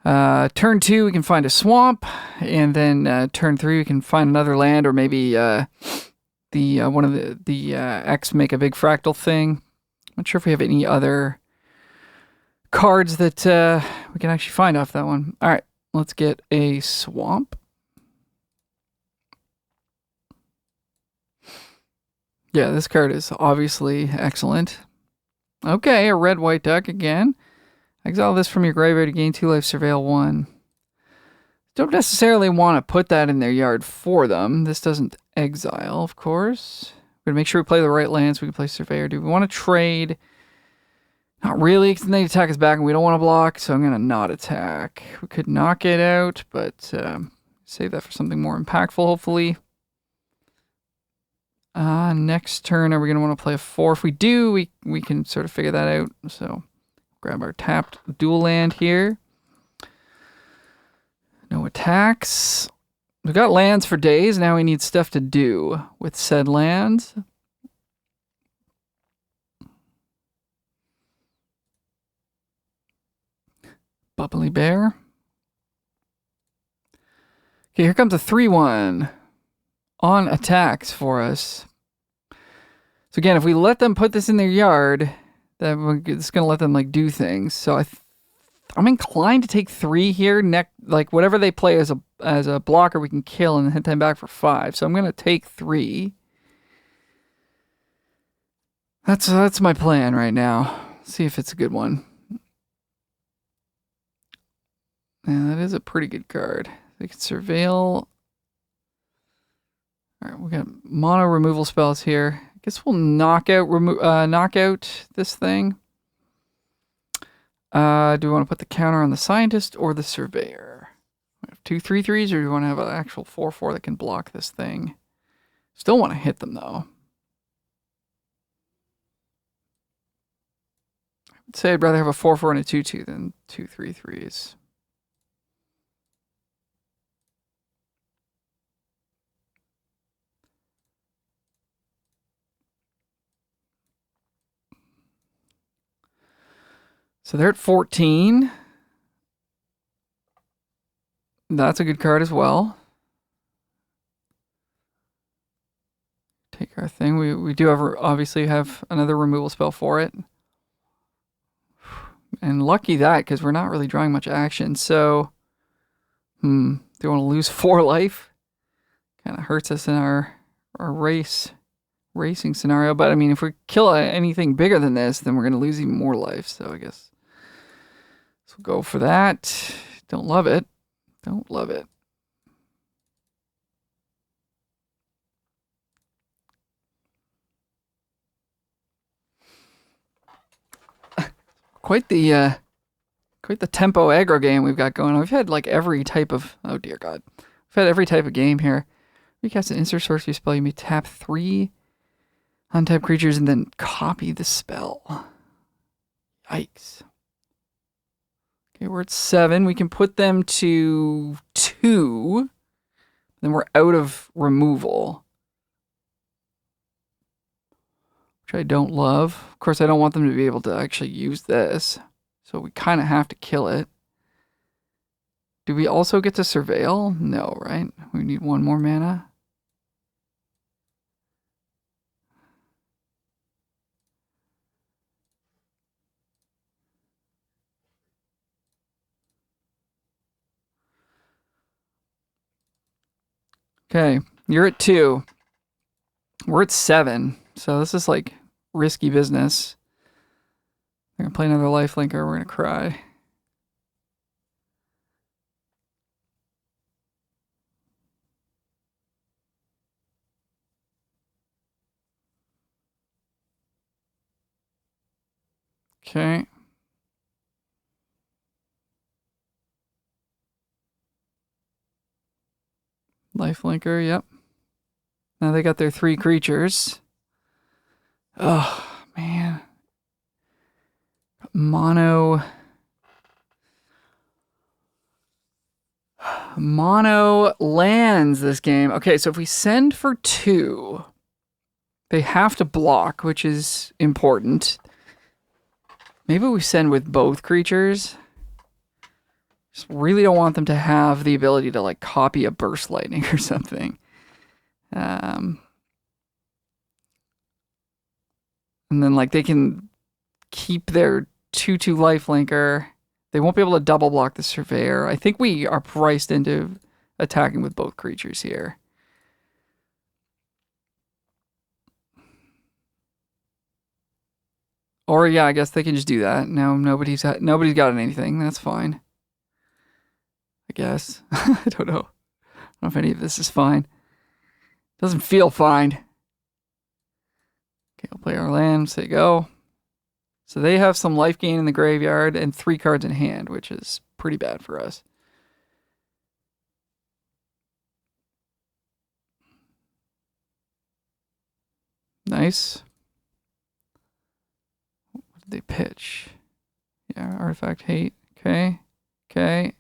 Turn 2, we can find a swamp. And then turn 3, we can find another land, or maybe one of the X make a big fractal thing. I'm not sure if we have any other cards that we can actually find off that one. All right, let's get a swamp. Yeah, this card is obviously excellent. Okay, a red-white duck again. Exile this from your graveyard to gain 2 life, surveil 1. Don't necessarily want to put that in their yard for them. This doesn't exile, of course. We're going to make sure we play the right land so we can play surveyor. Do we want to trade? Not really, because then they attack us back and we don't want to block, so I'm going to not attack. We could knock it out, but save that for something more impactful, hopefully. Next turn, are we going to want to play a 4? If we do, we can sort of figure that out. So grab our tapped dual land here. No attacks. We've got lands for days. Now we need stuff to do with said lands. Bubbly Bear. Okay, here comes a 3/1 on attacks for us. So again, if we let them put this in their yard, then it's going to let them like do things. So I'm inclined to take 3 here. Like whatever they play as a blocker, we can kill and hit them back for 5. So I'm going to take 3. That's my plan right now. See if it's a good one. Yeah, that is a pretty good card. They can surveil. All right, we got mono removal spells here. I guess we'll knock out this thing. Do we want to put the counter on the scientist or the surveyor? We have 2 3/3s, or do we want to have an actual 4/4 that can block this thing? Still want to hit them though. I would say I'd rather have a 4/4 and a 2/2 than 2 3/3s. So they're at 14. That's a good card as well. Take our thing. We do obviously have another removal spell for it. And lucky that, because we're not really drawing much action. So, do we want to lose 4 life? Kind of hurts us in our racing scenario. But I mean, if we kill anything bigger than this, then we're going to lose even more life. So I guess we'll go for that. Don't love it. Don't love it. Quite the tempo aggro game we've got going on. We've had like every type of, oh dear God. We've had every type of game here. Recast an insert sorcery spell. You may tap 3 untapped creatures and then copy the spell. Yikes. Okay, we're at 7. We can put them to 2. Then we're out of removal, which I don't love. Of course, I don't want them to be able to actually use this. So we kind of have to kill it. Do we also get to surveil? No, right? We need 1 more mana. Okay, you're at 2. We're at 7. So this is like risky business. They're going to play another lifelinker. We're going to cry. Okay. Lifelinker, yep. Now they got their 3 creatures. Oh, man. Mono lands this game. Okay, so if we send for 2, they have to block, which is important. Maybe we send with both creatures. Just really don't want them to have the ability to like copy a burst lightning or something. And then like they can keep their 2/2 lifelinker. They won't be able to double block the Surveyor. I think we are priced into attacking with both creatures here. Or yeah, I guess they can just do that. No, nobody's got anything. That's fine. I guess. I don't know. I don't know if any of this is fine. Doesn't feel fine. Okay, I'll play our land. Say go. So they have some life gain in the graveyard and 3 cards in hand, which is pretty bad for us. Nice. What did they pitch? Yeah, artifact hate. Okay. Okay.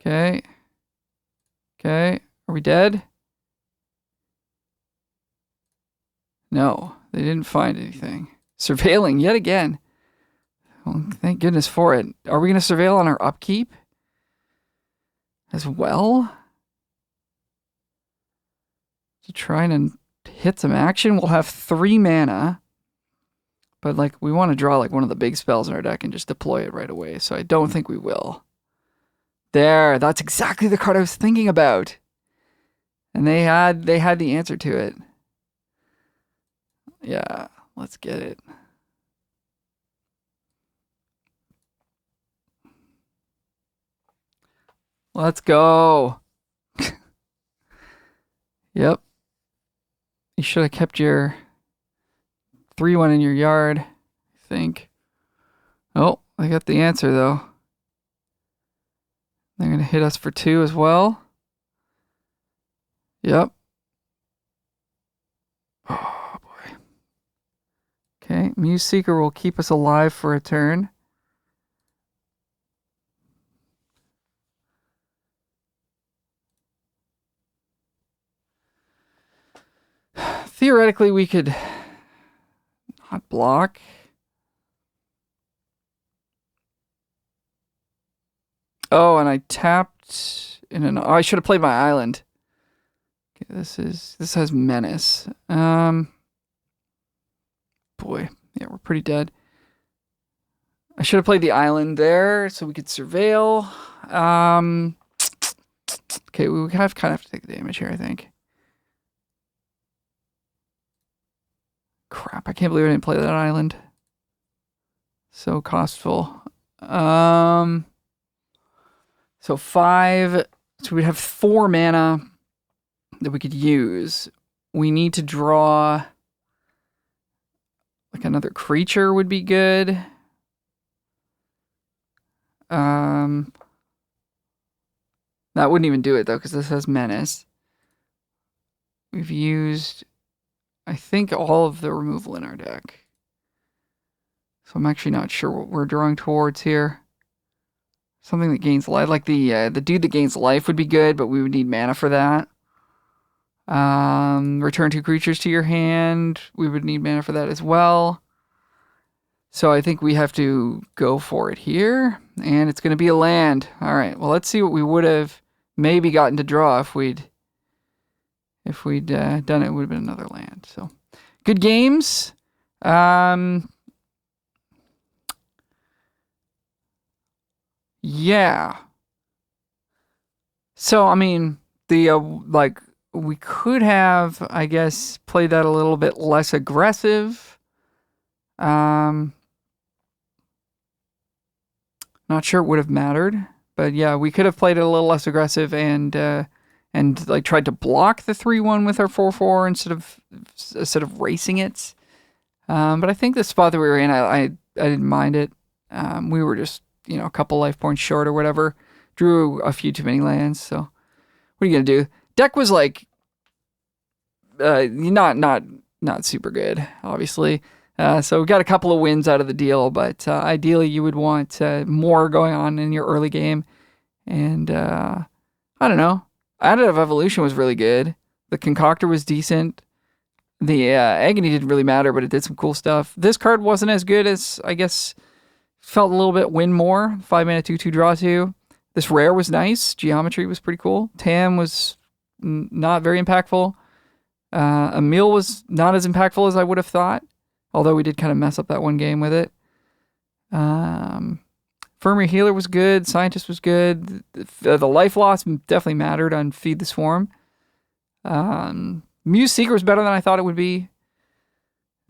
Okay. Okay. Are we dead? No, they didn't find anything. Surveilling yet again. Well, thank goodness for it. Are we going to surveil on our upkeep as well? To try and hit some action. We'll have 3 mana. But like we want to draw like one of the big spells in our deck and just deploy it right away. So I don't think we will. There, that's exactly the card I was thinking about. And they had the answer to it. Yeah, let's get it. Let's go. Yep. You should have kept your 3/1 in your yard, I think. Oh, I got the answer though. They're going to hit us for 2 as well. Yep. Oh, boy. Okay, Muse Seeker will keep us alive for a turn. Theoretically, we could not block. Oh, and I tapped in an. Oh, I should have played my island. Okay, this has menace. Boy, yeah, we're pretty dead. I should have played the island there so we could surveil. Okay, we kind of have to take the damage here, I think. Crap, I can't believe I didn't play that island. So costful. So 5. So we'd have 4 mana that we could use. We need to draw like another creature would be good. That wouldn't even do it though, because this has menace. We've used, I think, all of the removal in our deck. So I'm actually not sure what we're drawing towards here. Something that gains life, like the dude that gains life would be good, but we would need mana for that. Return 2 creatures to your hand. We would need mana for that as well. So I think we have to go for it here, and it's going to be a land. All right. Well, let's see what we would have maybe gotten to draw if we'd done it. It would have been another land. So good games. Yeah. So, I mean, we could have, I guess, played that a little bit less aggressive. Not sure it would have mattered, but yeah, we could have played it a little less aggressive and like tried to block the 3/1 with our 4/4 instead of racing it. But I think the spot that we were in, I didn't mind it. We were just, a couple life points short or whatever. Drew a few too many lands, so what are you gonna do? Deck was like not not super good, obviously. So we got a couple of wins out of the deal, but ideally you would want more going on in your early game. And I don't know. Additive Evolution was really good. The Concoctor was decent. The Agony didn't really matter, but it did some cool stuff. This card wasn't as good as, I guess, felt a little bit win more. 5 mana, 2/2 draw 2. This rare was nice. Geometry was pretty cool. Tam was not very impactful. Emil was not as impactful as I would have thought, although we did kind of mess up that one game with it. Infirmary Healer was good. Scientist was good. The life loss definitely mattered on Feed the Swarm. Muse Seeker was better than I thought it would be.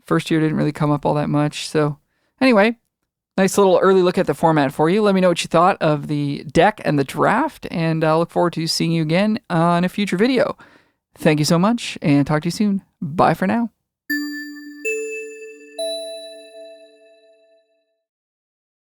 First year didn't really come up all that much. So anyway, nice little early look at the format for you. Let me know what you thought of the deck and the draft, and I'll look forward to seeing you again on a future video. Thank you so much, and talk to you soon. Bye for now.